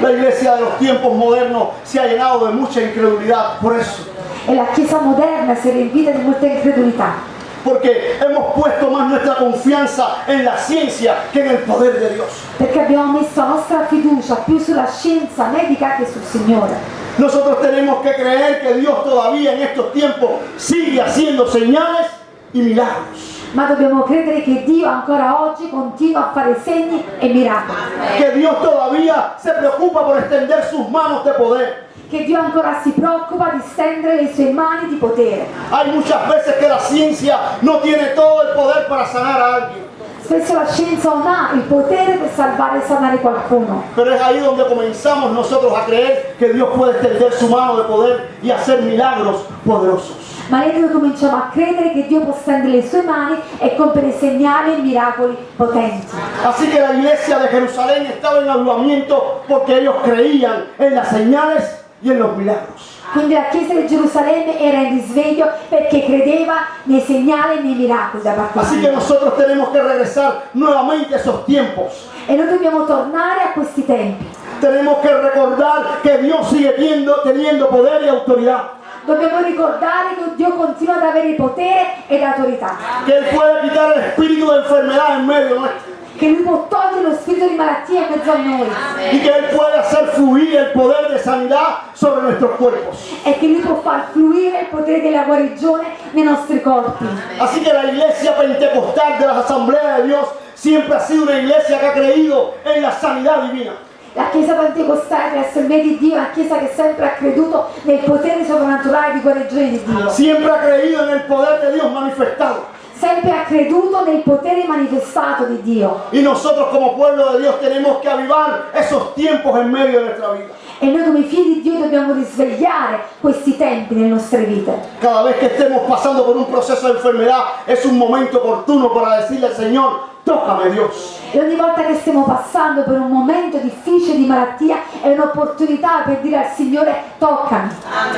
La iglesia de los tiempos modernos se ha llenado de mucha incredulidad por eso, E la chiesa moderna si è riempita di molta incredulità, porque hemos puesto más nuestra confianza en la ciencia que en el poder de Dios. perché abbiamo messo la nostra fiducia più sulla scienza medica che sul Signore. Nosotros tenemos que creer que Dios todavía en estos tiempos sigue haciendo señales y milagros. Ma dobbiamo credere che Dio ancora oggi continua a fare segni e miracoli, Que Dios todavía se preocupa por extender sus manos de poder. che Dio ancora si preoccupa di stendere le sue mani di potere. Hay muchas veces que la ciencia no tiene todo el poder para sanar a alguien. Spesso la scienza non ha il potere per salvare e sanare qualcuno, Pero es ahí donde comenzamos nosotros a creer que Dios puede extender su mano de poder y hacer milagros poderosos. ma noi cominciamo a credere che Dio può stendere le sue mani e compiere segnali e miracoli potenti. Así que la iglesia de Jerusalén estaba en avivamiento porque ellos creían en las señales y en los milagros. Quindi la chiesa di Gerusalemme era in risveglio perché credeva nei segnali e nei miracoli da parte Así di que Dio. nosotros tenemos que regresar nuevamente a esos tiempos. E noi dobbiamo tornare a questi tempi. Tenemos que recordar que Dios sigue teniendo poder y autoridad. Dobbiamo ricordare che Dio continua ad avere potere ed autorità, Que Él puede quitar el espíritu de enfermedad en medio nuestro. che Lui può togliere lo spirito di malattia in mezzo a noi Y que Él puede hacer fluir el poder de sanidad sobre nuestros cuerpos. e che Lui può far fluire il potere della guarigione nei nostri corpi. Así que la iglesia pentecostal de las asambleas de Dios siempre ha sido una iglesia que ha creído en la sanidad divina. La Chiesa Pentecostale, l'Assemblea di Dio, è una Chiesa che sempre ha creduto nel potere soprannaturale di guarigione di Dio. Siempre ha creído en el poder de Dios manifestado. Sempre ha creduto nel potere manifestato di Dio. Y nosotros como pueblo de Dios tenemos que avivar esos tiempos en medio de nuestra vida. E noi come figli di Dio dobbiamo risvegliare questi tempi nelle nostre vite. Cada vez que estemos pasando por un proceso de enfermedad es un momento oportuno para decirle al Señor: tócame, Dios. E ogni volta che stiamo passando per un momento difficile di malattia è un'opportunità per dire al Signore: toccami.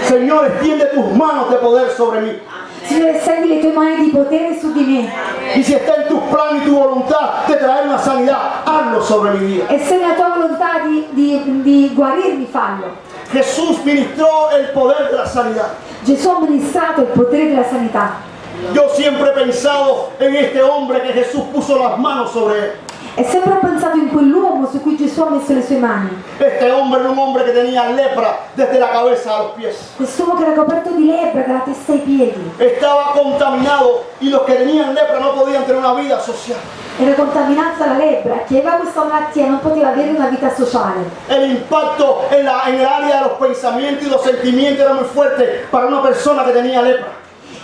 Señor, extiende tus manos de poder sobre mí. Signore, stendi le tue mani di potere su di me. Y si está en tu plan y tu voluntad de traer una sanidad, hazlo sobre mi vida. E se nella tua volontà di guarirmi, fallo. Jesús ministró el poder de la sanidad. Gesù ha ministrato il potere della sanità. Yo siempre he pensado en este hombre que Jesús puso las manos sobre él. E sempre ho pensato in quell'uomo su cui Gesù Gesù ha messo le sue mani. Este hombre era un hombre que tenía lepra desde la cabeza a los pies. Quest'uomo che era coperto di lebbra dalla testa ai piedi, Estaba contaminado y los que tenían lepra no podían tener una vida social. era contaminato dalla lebbra. Chi aveva questa malattia non poteva avere una vita sociale. El impacto en el área de los pensamientos y los sentimientos era muy fuerte para una persona que tenía lepra.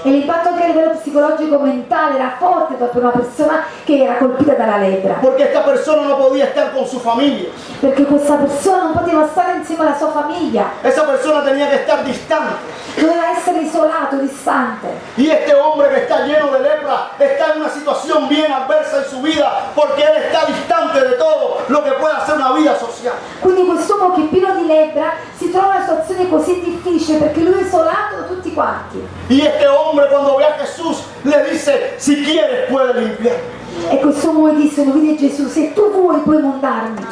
E l'impatto anche a livello psicologico mentale era forte per una persona che era colpita dalla lebbra, Porque esta persona no podía estar con su familia. perché questa persona non poteva stare insieme alla sua famiglia, Esa persona tenía que estar distante. doveva essere isolato, distante. Y este hombre que está lleno de lepra está en una situación bien adversa en su vida porque él está distante de todo lo que pueda hacer una vida social. Quindi quest'uomo che è pieno di lebbra si trova in una situazione così difficile perché lui è isolato da tutti quanti. Y este hombre cuando ve a Jesús le dice, si quieres puedes limpiarme. E quest'uomo gli disse, lo vede Gesù, se tu vuoi puoi montarmi.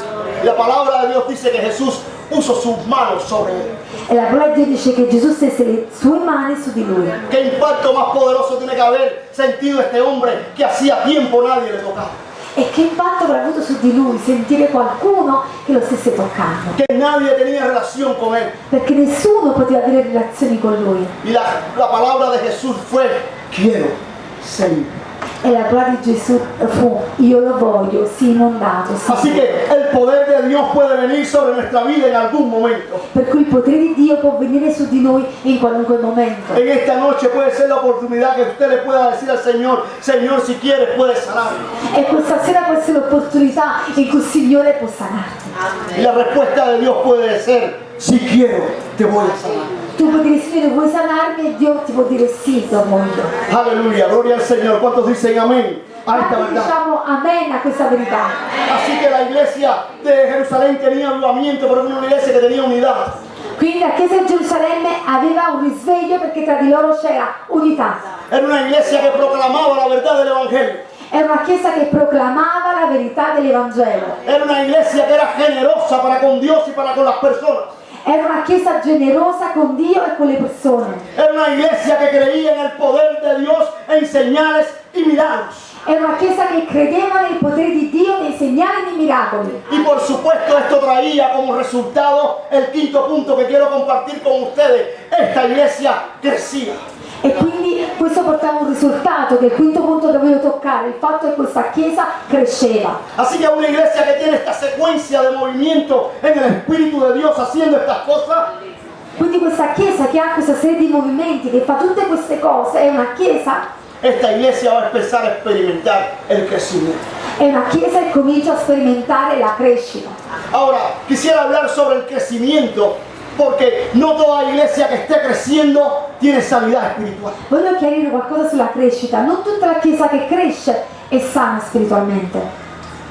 La palabra de Dios dice que Jesús puso sus manos sobre él. E la parola di Dio dice che Gesù stesse le sue mani su di lui. ¿Qué impacto más poderoso tiene que haber sentido este hombre que hacía tiempo nadie le tocaba? E che impatto avrà avuto su di lui sentire qualcuno che lo stesse toccando. Que nadie tenía relación con él. Perché nessuno poteva avere relazioni con lui. Y la palabra de Jesús fue, quiero ser limpio. E la parola di Gesù fu, io lo voglio, sii inondato. Así que el poder de Dios puede venir sobre nuestra vida en algún momento. Per cui il potere di Dio può venire su di noi in qualunque momento. En esta noche puede ser la oportunidad que usted le pueda decir al Señor, Señor, si quieres puedes sanarme. E questa sera può essere l'opportunità in cui il Signore può sanarti. Y la respuesta de Dios puede ser, si quiero, te voy a sanar. Tu puoi dire, Signore, vuoi sanarmi? E Dio ti può dire sì, lo voglio. Aleluya, gloria al Señor. ¿Cuántos dicen amén a esta Quanti verdad? diciamo amen a questa verità. Así que la iglesia de Jerusalén tenía avivamiento, pero era una iglesia que tenía unidad. Quindi la Chiesa di Gerusalemme aveva un risveglio perché tra di loro c'era unità. Era una iglesia que proclamaba la verdad del Evangelio. Era una Chiesa che proclamava la verità dell'Evangelo. Era una iglesia que era generosa para con Dios y para con las personas. Era una Chiesa generosa con Dio e con le persone. Era una iglesia que creía en el poder de Dios en señales y milagros. Era una Chiesa che credeva nel potere di Dio, nei segnali e nei miracoli. Y por supuesto esto traía como resultado el quinto punto que quiero compartir con ustedes. Esta iglesia crecía. E quindi questo portava un risultato, che è il quinto punto che voglio toccare, il fatto che questa Chiesa cresceva. Así que una iglesia que tiene esta secuencia de movimiento en el Espíritu de Dios haciendo estas cosas, Quindi questa Chiesa che ha questa serie di movimenti, che fa tutte queste cose, è una Chiesa va a empezar a experimentar el crecimiento. è una Chiesa che comincia a sperimentare la crescita. Ahora, quisiera hablar sobre el crecimiento, porque no toda iglesia que esté creciendo tiene sanidad espiritual. Voglio chiarire qualcosa sulla crescita. Non tutta la Chiesa che cresce è sana spiritualmente.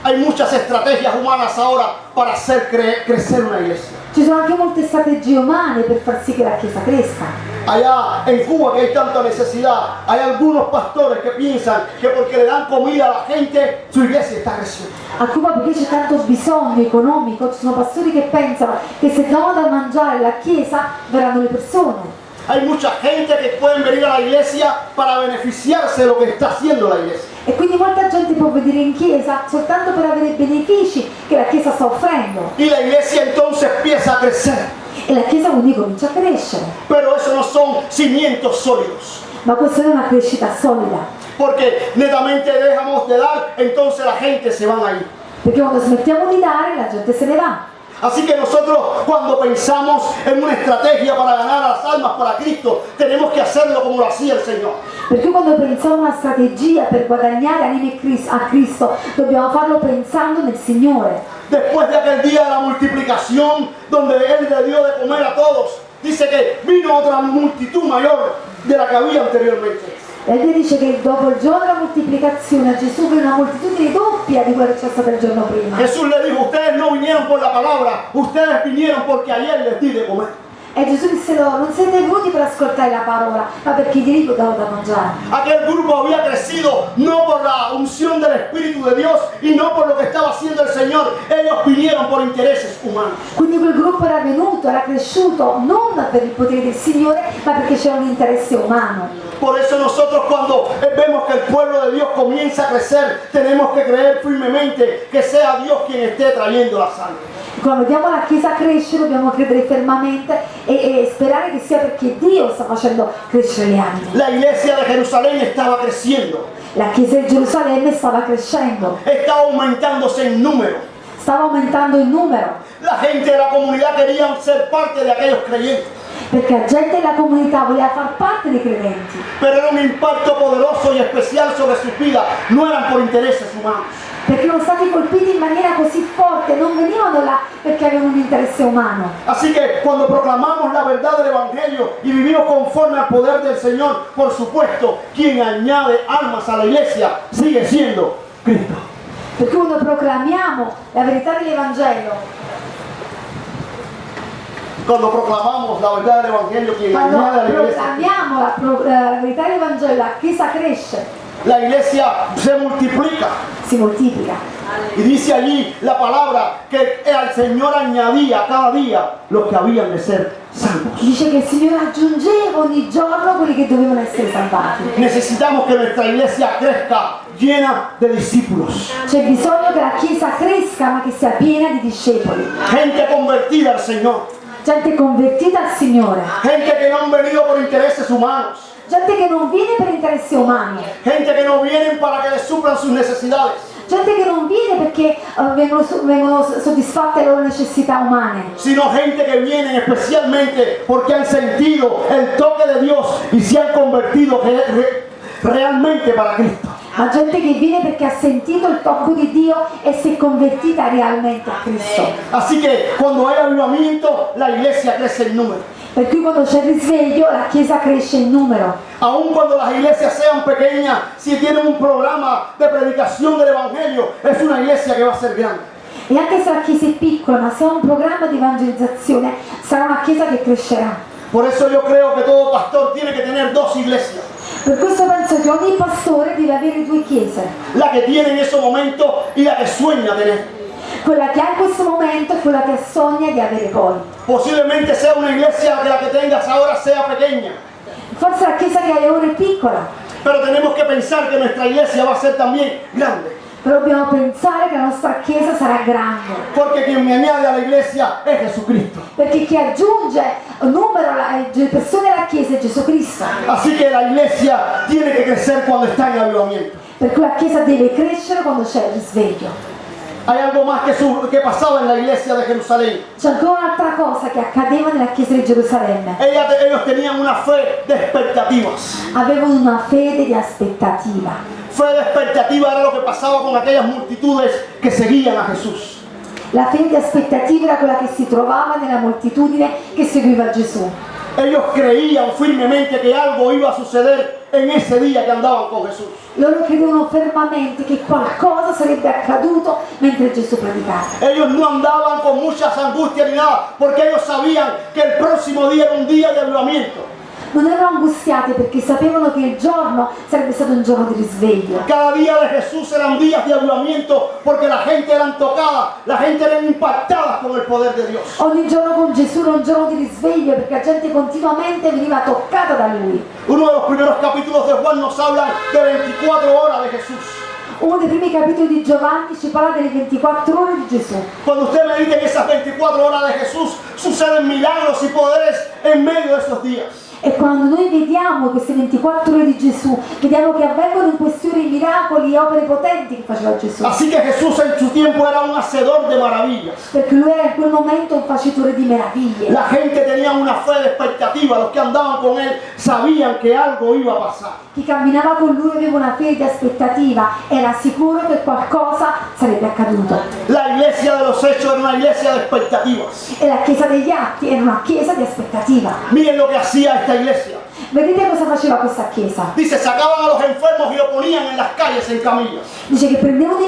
Hay muchas estrategias humanas ahora para hacer crecer una iglesia. Ci sono anche molte strategie umane per far sì che la Chiesa cresca. Allá en Cuba, que hay tanta necesidad, hay algunos pastores que piensan que porque le dan comida a la gente, su iglesia está creciendo. A Cuba, perché c'è tanto bisogno economico, ci sono pastori che pensano che se danno da mangiare alla Chiesa verranno le persone. Hay mucha gente que pueden venir a la iglesia para beneficiarse de lo que está haciendo la iglesia. E quindi molta gente può venire in Chiesa soltanto per avere i benefici che la Chiesa sta offrendo. Y la iglesia entonces empieza a crecer. E la Chiesa quindi comincia a crescere. Pero eso no son cimientos sólidos. Ma questa non è una crescita solida. Porque netamente dejamos de dar, entonces la gente se van a ir. Perché quando smettiamo di dare, la gente se ne va. Así que nosotros cuando pensamos en una estrategia para ganar a las almas para Cristo, tenemos que hacerlo como lo hacía el Señor. Perché quando pensiamo a una strategia per guadagnare anime a Cristo, dobbiamo farlo pensando nel Signore. Después de aquel día de la multiplicación, donde Él le dio de comer a todos, dice que vino otra multitud mayor de la que había anteriormente. La Bibbia dice che dopo il giorno della moltiplicazione a Gesù venne una moltitudine doppia di quella che c'è stata il giorno prima. Jesús le dijo, ustedes no vinieron por la palabra, ustedes vinieron porque ayer les di de comer. E Gesù disse loro, non siete venuti per ascoltare la parola, ma perché ieri vi ho dato da mangiare. Aquel grupo había crecido no por la unción del Espíritu de Dios y no por lo que estaba haciendo el Señor. Ellos vinieron por intereses humanos. Quindi quel gruppo era venuto, era cresciuto non per il potere del Signore, ma perché c'era un interesse umano. Por eso nosotros cuando vemos que el pueblo de Dios comienza a crecer, tenemos que creer firmemente que sea Dios quien esté trayendo la salud. Quando vediamo la Chiesa crescere dobbiamo credere fermamente e sperare che sia perché Dio sta facendo crescere le anime. La iglesia de Jerusalén estaba creciendo, La Chiesa di Gerusalemme stava crescendo, estaba aumentándose en número. stava aumentando il numero, La gente de la comunidad querían ser parte de aquellos creyentes, perché la gente della comunità voleva far parte dei credenti, pero era un impacto poderoso y especial sobre sus vidas, no eran por intereses humanos. perché erano stati colpiti in maniera così forte, non venivano là perché avevano un interesse umano. Así que cuando proclamamos la verdad del Evangelio y vivimos conforme al poder del Señor, por supuesto, quien añade almas a la iglesia sigue siendo Cristo. Perché quando proclamiamo la verità dell'Evangelo, Cuando proclamamos la verdad del Evangelio, quien quando añade a la iglesia, proclamiamo la verità dell'Evangelo, la Chiesa cresce, la iglesia se multiplica. si moltiplica. Y dice allí la palabra que al Señor añadía cada día los que habían de ser salvos. Dice che il Signore aggiungeva ogni giorno quelli che dovevano essere salvati. Necesitamos que nuestra iglesia crezca llena de discípulos, C'è bisogno che la Chiesa cresca ma che sia piena di discepoli, gente convertida al Señor, gente convertita al Signore, gente que no han venido por intereses humanos, gente che non viene per interessi umani, gente que no vienen para que les suplan sus necesidades, gente che non viene perché vengono soddisfatte le loro necessità umane, sino gente que vienen especialmente porque han sentido el toque de Dios y se han convertido realmente para Cristo. ma gente che viene perché ha sentito il tocco di Dio e si è convertita realmente a Cristo. Así que cuando hay avivamiento, la iglesia crece en número. Per cui quando c'è il risveglio la Chiesa cresce in numero. Aun cuando las iglesias sean pequeñas, si tienen un programa de predicación del Evangelio, es una iglesia que va a ser grande. E anche se la Chiesa è piccola, ma se ha un programma di evangelizzazione, sarà una Chiesa che crescerà. Por eso yo creo que todo pastor tiene que tener dos iglesias. Per questo penso che ogni pastore deve avere due chiese, La que tiene en ese momento y la que sueña tener. quella che ha in questo momento e quella che sogna di avere poi. Posiblemente sea una iglesia que la que tengas ahora sea pequeña, Forse la Chiesa che hai ora è piccola, pero tenemos que pensar que nuestra iglesia va a ser también grande. però dobbiamo pensare che la nostra Chiesa sarà grande, Porque quien me añade a la iglesia es Jesucristo. perché chi aggiunge un numero di persone alla Chiesa è Gesù Cristo. Así que la iglesia tiene que crecer cuando está en avivamiento. Per cui la Chiesa deve crescere quando c'è il risveglio. Hay algo más que pasaba en la iglesia de Jerusalén. C'è ancora un'altra cosa che accadeva nella Chiesa di Gerusalemme. Ellos tenían una fe de expectativas. Avevano una fede di aspettativa. Fe de expectativa era lo que pasaba con aquellas multitudes que seguían a Jesús. La fede di aspettativa era quella che si trovava nella moltitudine che seguiva Gesù. Ellos creían firmemente que algo iba a suceder en ese día que andaban con Jesús. Loro credevano fermamente che qualcosa sarebbe accaduto mentre Gesù predicava. Ellos no andaban con muchas angustias ni nada, porque ellos sabían que el próximo día era un día de avivamiento. Non erano angustiati perché sapevano che il giorno sarebbe stato un giorno di risveglio. Cada día de Jesús eran días de avivamiento porque la gente eran tocada, la gente eran impactada con el poder de Dios. Ogni giorno con Gesù era un giorno di risveglio perché la gente continuamente veniva toccata da Lui. Uno de los primeros capítulos de Juan nos habla de 24 horas de Jesús. Uno dei primi capitoli di Giovanni ci parla delle 24 ore di Gesù. Cuando usted medita en esas 24 horas de Jesús, suceden milagros y poderes en medio de esos días. E quando noi vediamo queste 24 ore di Gesù, vediamo che avvengono in queste ore miracoli e opere potenti che faceva Gesù. Así que Jesús en su tiempo era un hacedor de maravillas. Perché lui era in quel momento un facitore di meraviglie. La gente tenía una fe de expectativa, los que andaban con él sabían que algo iba a pasar. Chi camminava con lui aveva una fede di aspettativa, era sicuro che qualcosa sarebbe accaduto. La iglesia de los hechos era una iglesia de expectativas. E la chiesa degli atti era una chiesa di aspettativa. Miren lo que hacía esta iglesia. Vedete cosa faceva questa chiesa? Dice, sacaban a los enfermos y lo ponían en las calles en camillas. Dice che prendevano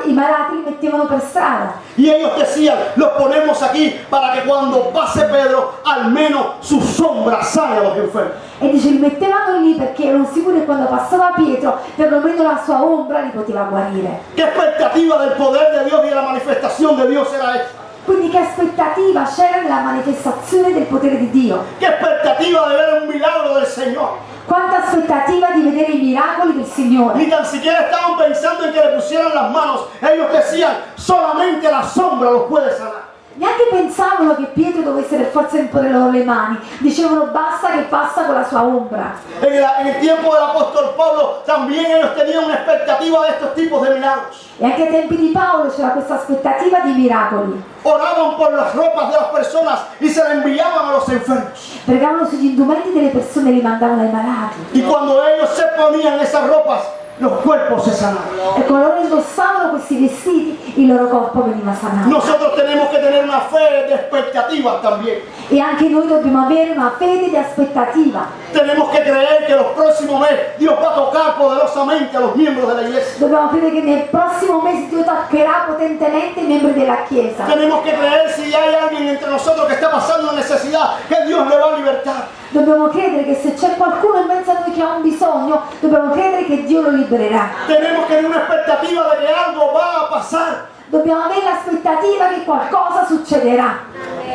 i malati e li mettevano per strada. Y ellos decían, los ponemos aquí para que cuando pase Pedro, al menos su sombra sane a los enfermos. E dice, li mettevano lì perché erano sicuri che quando passava Pietro, perlomeno la sua ombra li poteva guarire. ¿Qué expectativa del poder de Dios y de la manifestación de Dios era esta? Quindi che aspettativa c'era nella manifestazione del potere di Dio? ¿Qué expectativa de ver un milagro del Señor? Quanta aspettativa di vedere i miracoli del Signore. Ni tan siquiera estaban pensando en que le pusieran las manos. Ellos decían, solamente la sombra los puede sanar. Neanche pensavano che Pietro dovesse per forza imporre loro le mani. Dicevano basta che passa con la sua ombra. En el tiempo del apóstol Pablo también ellos tenían una expectativa de estos tipos de milagros. E anche ai tempi di Paolo c'era questa aspettativa di miracoli. Oraban por las ropas de las personas y se le enviaban a los enfermos. Pregavano sugli indumenti delle persone e li mandavano ai malati. Y cuando ellos se ponían esas ropas, los cuerpos se sanaban. E quando loro indossavano questi vestiti, il loro corpo veniva sanato. Nosotros tenemos que tener una fe de expectativas también. E anche noi dobbiamo avere una fede di aspettativa. Tenemos que creer que los próximos meses Dios va a tocar poderosamente a los miembros de la iglesia. Dobbiamo credere che nel prossimo mese Dio toccherà potentemente i membri della Chiesa. Tenemos que creer si hay alguien entre nosotros que está pasando necesidad, que Dios le va a libertar. Dobbiamo credere che se c'è qualcuno in mezzo a noi che ha un bisogno, dobbiamo credere che Dio lo libererà. Tenemos que tener una expectativa de que algo va a pasar. Dobbiamo avere l'aspettativa che qualcosa succederà.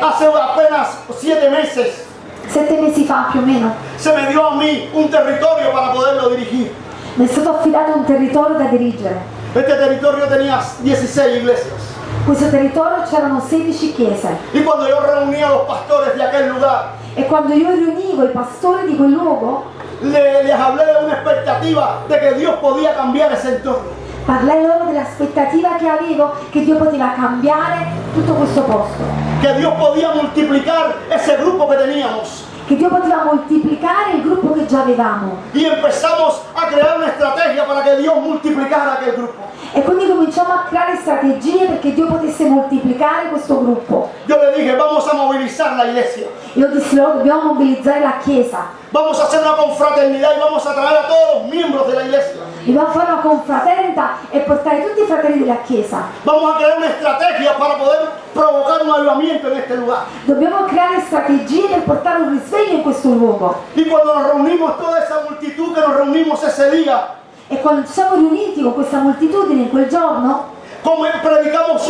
Hace apenas 7 meses 7 mesi fa più o meno se me dio a mí un territorio para poderlo dirigir. mi è stato affidato un territorio da dirigere. Este territorio tenía 16 iglesias. Questo territorio c'erano 16 chiese Y cuando yo reunía a los pastores de aquel lugar, e quando io riunivo i pastori di quel luogo, les hablé de una expectativa de que Dios podía cambiar ese entorno. parlai loro dell'aspettativa che avevo che Dio poteva cambiare tutto questo posto, Que Dios podía multiplicar ese grupo que teníamos. che Dio poteva moltiplicare il gruppo che già avevamo. Y empezamos a crear una estrategia para que Dios multiplicara aquel grupo. E quindi cominciamo a creare strategie perché Dio potesse moltiplicare questo gruppo. Yo le dije, vamos a movilizar la iglesia. Io dissi loro, dobbiamo mobilizzare la Chiesa, Vamos a hacer una confraternidad y vamos a traer a todos los miembros de la iglesia. dobbiamo fare una confraternita e portare tutti i fratelli della Chiesa. Vamos a crear una estrategia para poder provocar un avivamiento en este lugar. Dobbiamo creare strategie per portare un risveglio in questo luogo. Y cuando nos reunimos, toda esa multitud que nos reunimos ese día, E quando ci siamo riuniti con questa moltitudine in quel giorno, como predicamos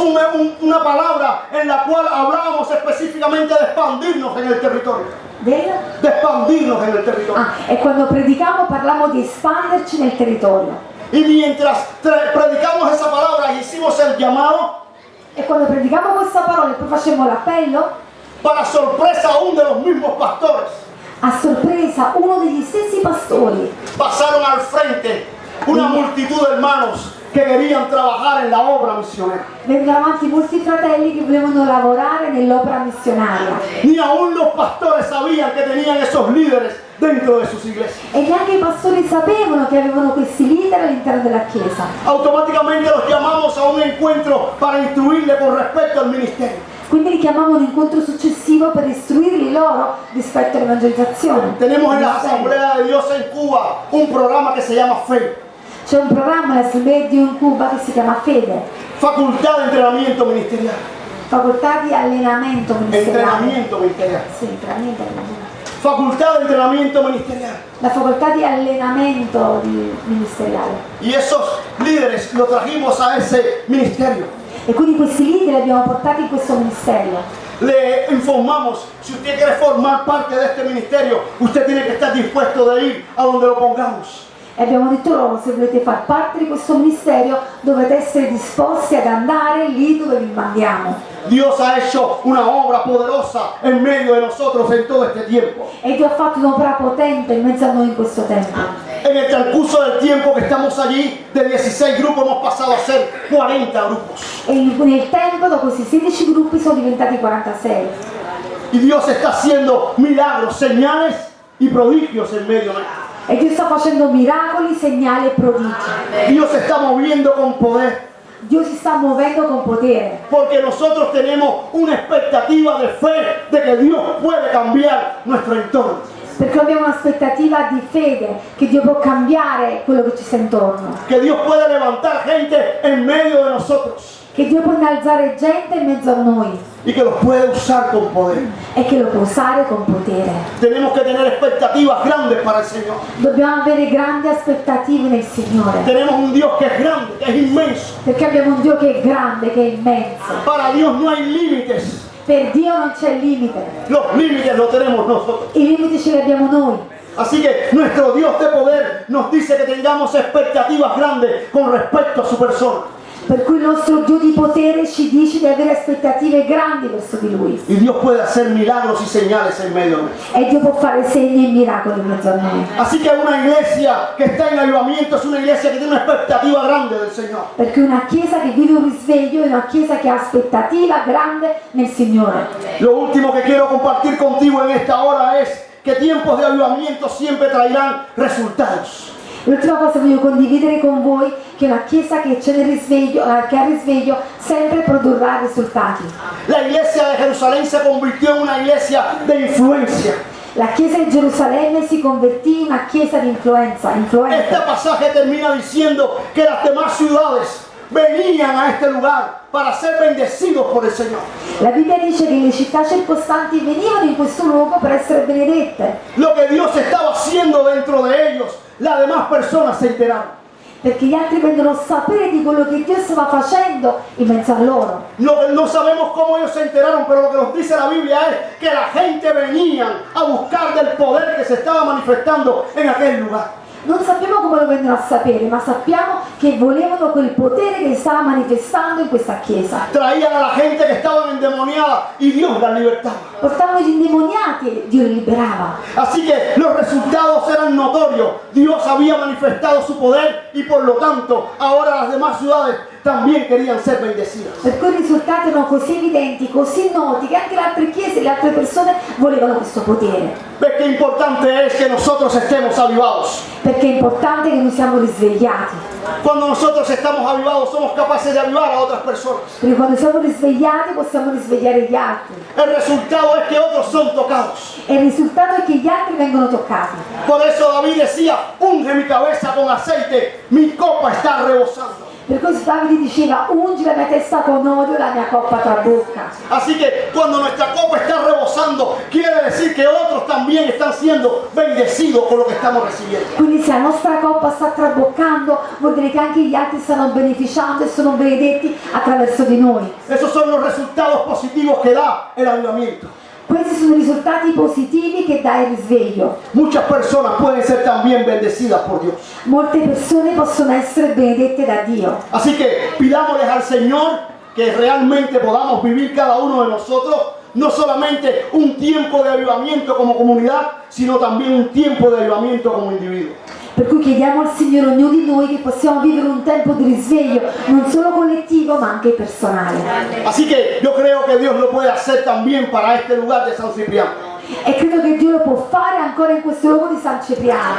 una palabra en la cual hablábamos específicamente de expandirnos en el territorio. De expandirnos en el territorio. e quando predicavamo parlavamo di espanderci nel territorio. Y mientras predicamos esa palabra, hicimos el llamado, E quando predicavamo questa parola e poi facevamo l'appello, para sorpresa aún de los mismos pastores, a sorpresa uno degli stessi pastori pasaron al frente una multitud de hermanos que querían trabajar en la obra misionera. vennero avanti molti fratelli che volevano lavorare nell'opera missionaria. Ni aún los pastores sabían que tenían esos líderes dentro de sus iglesias. E neanche i pastori sapevano che avevano questi leader all'interno della Chiesa. Automáticamente los llamamos a un encuentro para instruirle con respecto al ministerio. Quindi li chiamavano un incontro successivo per istruirli loro rispetto all'evangelizzazione. Tenemos en la Asamblea de Dios en Cuba un programa que se llama FE, C'è un programma all'Assemblea di Dio in Cuba che si chiama Fede, Facultad de Entrenamiento Ministerial. facoltà di allenamento ministeriale. Entrenamiento ministerial. Sì, allenamento. Facultad de Entrenamiento Ministerial. La facoltà di allenamento ministeriale. Y esos líderes los trajimos a ese ministerio. E quindi questi leader li abbiamo portati in questo ministero. Le informamos, si usted quiere formar parte de este ministerio, usted tiene que estar dispuesto de ir a donde lo pongamos. E abbiamo detto loro, se volete far parte di questo ministero dovete essere disposti ad andare lì dove vi mandiamo. Dios ha hecho una obra poderosa en medio de nosotros en todo este tiempo. E Dio ha fatto un'opera potente in mezzo a noi in questo tempo. En el transcurso del tiempo que estamos allí, de 16 grupos hemos pasado a ser 40 grupos. E nel tempo, dopo questi 16 gruppi, sono diventati 46. Y Dios está haciendo milagros, señales y prodigios en medio de nosotros. E Dio sta facendo miracoli, segnali e prodigi. Dios se está moviendo con poder. Dio si sta muovendo con potere. Porque nosotros tenemos una expectativa de fe de que Dios puede cambiar nuestro entorno. Perché abbiamo un'aspettativa di fede che Dio può cambiare quello che ci sta intorno. Que Dios puede levantar gente en medio de nosotros. Che Dio può innalzare gente in mezzo a noi. y que los puede usar con poder. e che lo può usare con potere. Tenemos que tener expectativas grandes para el Señor. Dobbiamo avere grandi aspettative nel Signore, Tenemos un Dios que es grande, que es inmenso. perché abbiamo un Dio che è grande, che è immenso. Para Dios no hay límites. Per Dio non c'è limite, Los límites los tenemos nosotros. i limiti ce li abbiamo noi. Así que nuestro Dios de poder nos dice que tengamos expectativas grandes con respecto a su persona. Per cui il nostro Dio di potere ci dice di avere aspettative grandi verso di Lui. Y Dios puede hacer milagros y señales en medio de nosotros. E Dio può fare segni e miracoli in mezzo a noi. Así que una iglesia que está en avivamiento es una iglesia que tiene una expectativa grande del Señor. Perché una chiesa che vive un risveglio è una chiesa che ha aspettativa grande nel Signore. Lo último que quiero compartir contigo en esta hora es que tiempos de avivamiento siempre traerán resultados. L'ultima cosa che voglio condividere con voi, che una chiesa che c'è nel risveglio, che ha risveglio, sempre produrrà risultati. La iglesia de Jerusalén se convirtió en una iglesia de influencia. La chiesa di Gerusalemme si convertì in una chiesa di influenza. Este pasaje termina diciendo que las demás ciudades venían a este lugar para ser bendecidos por el Señor. La Bibbia dice che le città circostanti venivano in questo luogo per essere benedette, Lo que Dios estaba haciendo dentro de ellos, las demás personas se enteraron. perché gli altri vengono a sapere di quello che Dio stava facendo in mezzo a loro. No sabemos cómo ellos se enteraron, pero lo que nos dice la Biblia es que la gente venía a buscar del poder que se estaba manifestando en aquel lugar. Non sappiamo come lo vengono a sapere, ma sappiamo che volevano quel potere che stava manifestando in questa chiesa. Traían a la gente que estaba endemoniada y Dios la libertaba. Portavano gli indemoniati e Dio li liberava. Así que los resultados eran notorios. Dios había manifestado su poder y por lo tanto ahora las demás ciudades también querían ser bendecidas. Per cui i risultati erano così evidenti, così noti, che anche le altre chiese e le altre persone volevano questo potere. ¿Ves qué importante es que nosotros estemos avivados? Perché è importante che noi siamo risvegliati. Cuando nosotros estamos avivados somos capaces de avivar a otras personas. Perché quando siamo risvegliati possiamo risvegliare gli altri. El resultado es que otros son tocados. E il risultato è che gli altri vengono toccati. Por eso David decía, unge mi cabeza con aceite, mi copa está rebosando. Per questo Davide diceva, ungi la mia testa con olio, la mia coppa trabocca. Así que cuando nuestra copa está rebosando, quiere decir que otros también están siendo bendecidos con lo que estamos recibiendo. Quindi se la nostra coppa sta traboccando, vuol dire che anche gli altri stanno beneficiando e sono benedetti attraverso di noi. Esos son los resultados positivos que da el avivamiento. Questi sono i risultati positivi che dà il risveglio. Muchas personas pueden ser también bendecidas por Dios. Molte persone possono essere benedette da Dio. Así que pidámosles al Señor que realmente podamos vivir cada uno de nosotros no solamente un tiempo de avivamiento como comunidad, sino también un tiempo de avivamiento como individuo. Per cui chiediamo al Signore, ognuno di noi, che possiamo vivere un tempo di risveglio, non solo collettivo ma anche personale. Así que yo creo que Dios lo puede hacer también para este lugar de San Cipriano. E credo che Dio lo può fare ancora in questo luogo di San Cipriano.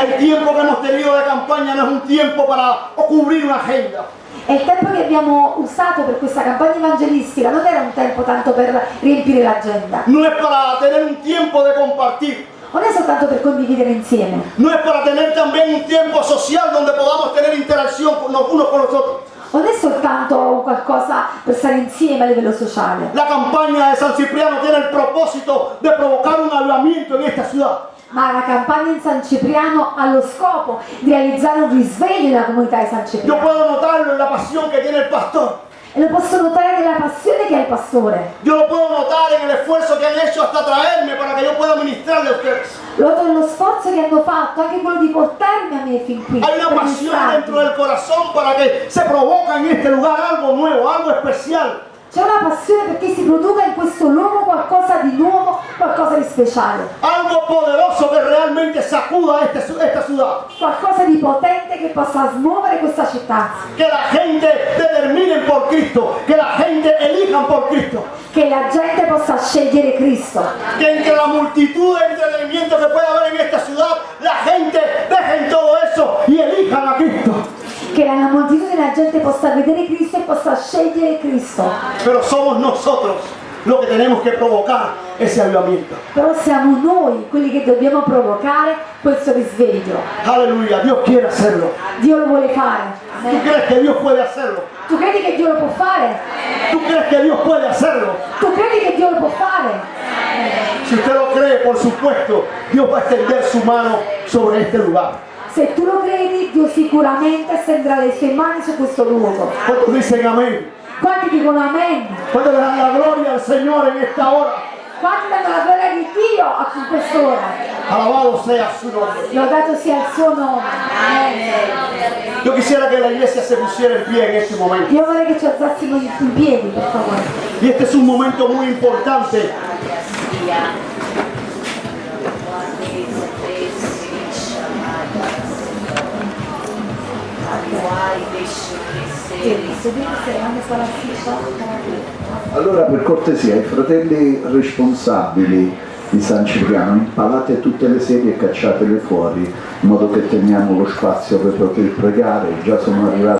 El tiempo que hemos tenido de campaña no es un tiempo para cubrir una agenda. E il tempo che abbiamo usato per questa campagna evangelistica non era un tempo tanto per riempire l'agenda, No es para tener un tiempo de compartir. non è soltanto per condividere insieme, No es para tener también un tiempo social donde podamos tener interacción unos con los otros. non è soltanto qualcosa per stare insieme a livello sociale, La campaña de San Cipriano tiene el propósito de provocar un avivamiento en esta ciudad. ma la campagna in San Cipriano ha lo scopo di realizzare un risveglio nella comunità di San Yo Cipriano. puedo notarlo en la pasión que tiene el pastor. E lo posso notare nella passione che ha il pastore, Yo lo puedo notar en el esfuerzo que han hecho hasta traerme para que yo pueda ministrarle a ustedes. lo noto nello sforzo che hanno fatto, anche quello di portarmi a me fin qui, Hay una per pasión ministrarmi. dentro del corazón para que se provoca en este lugar algo nuevo, algo especial. C'è una passione perché si produca in questo luogo qualcosa di nuovo, qualcosa di speciale, Algo poderoso que realmente sacuda esta ciudad. qualcosa di potente che possa smuovere questa città, Que la gente determine por Cristo, que la gente elijan por Cristo. che la gente possa scegliere Cristo, Que entre la multitud de entretenimiento que puede haber en esta ciudad, la gente dejen todo eso y elijan a Cristo. che la moltitudine della gente possa vedere Cristo e possa scegliere Cristo. Pero somos nosotros los que tenemos que provocar ese avivamiento. Però siamo noi quelli che dobbiamo provocare questo risveglio. Aleluya, Dios quiere hacerlo. Dio lo vuole fare. ¿Tú crees que Dios puede hacerlo? Tu credi che Dio lo può fare? ¿Tú crees que Dios puede hacerlo? Tu credi che Dio lo può fare? Si usted lo cree, por supuesto, Dios va a extender su mano sobre este lugar. Se tu lo credi, Dio sicuramente stenderà le sue mani su questo luogo. ¿Cuántos dicen amén? Quanti dicono amen? ¿Cuántos le dan la gloria al Señor en esta hora? Quanti danno la gloria di Dio a quest'ora? Alabado sea su nombre. Lodato sia il suo nome. Amen. Yo quisiera que la iglesia se pusiera en pie en este momento. Io vorrei che ci alzassimo in piedi, per favore. Y este es un momento muy importante. Allora, per cortesia, i fratelli responsabili di San Cipriano, impalate tutte le sedie e cacciatele fuori, in modo che teniamo lo spazio per poter pregare. Già sono arrivati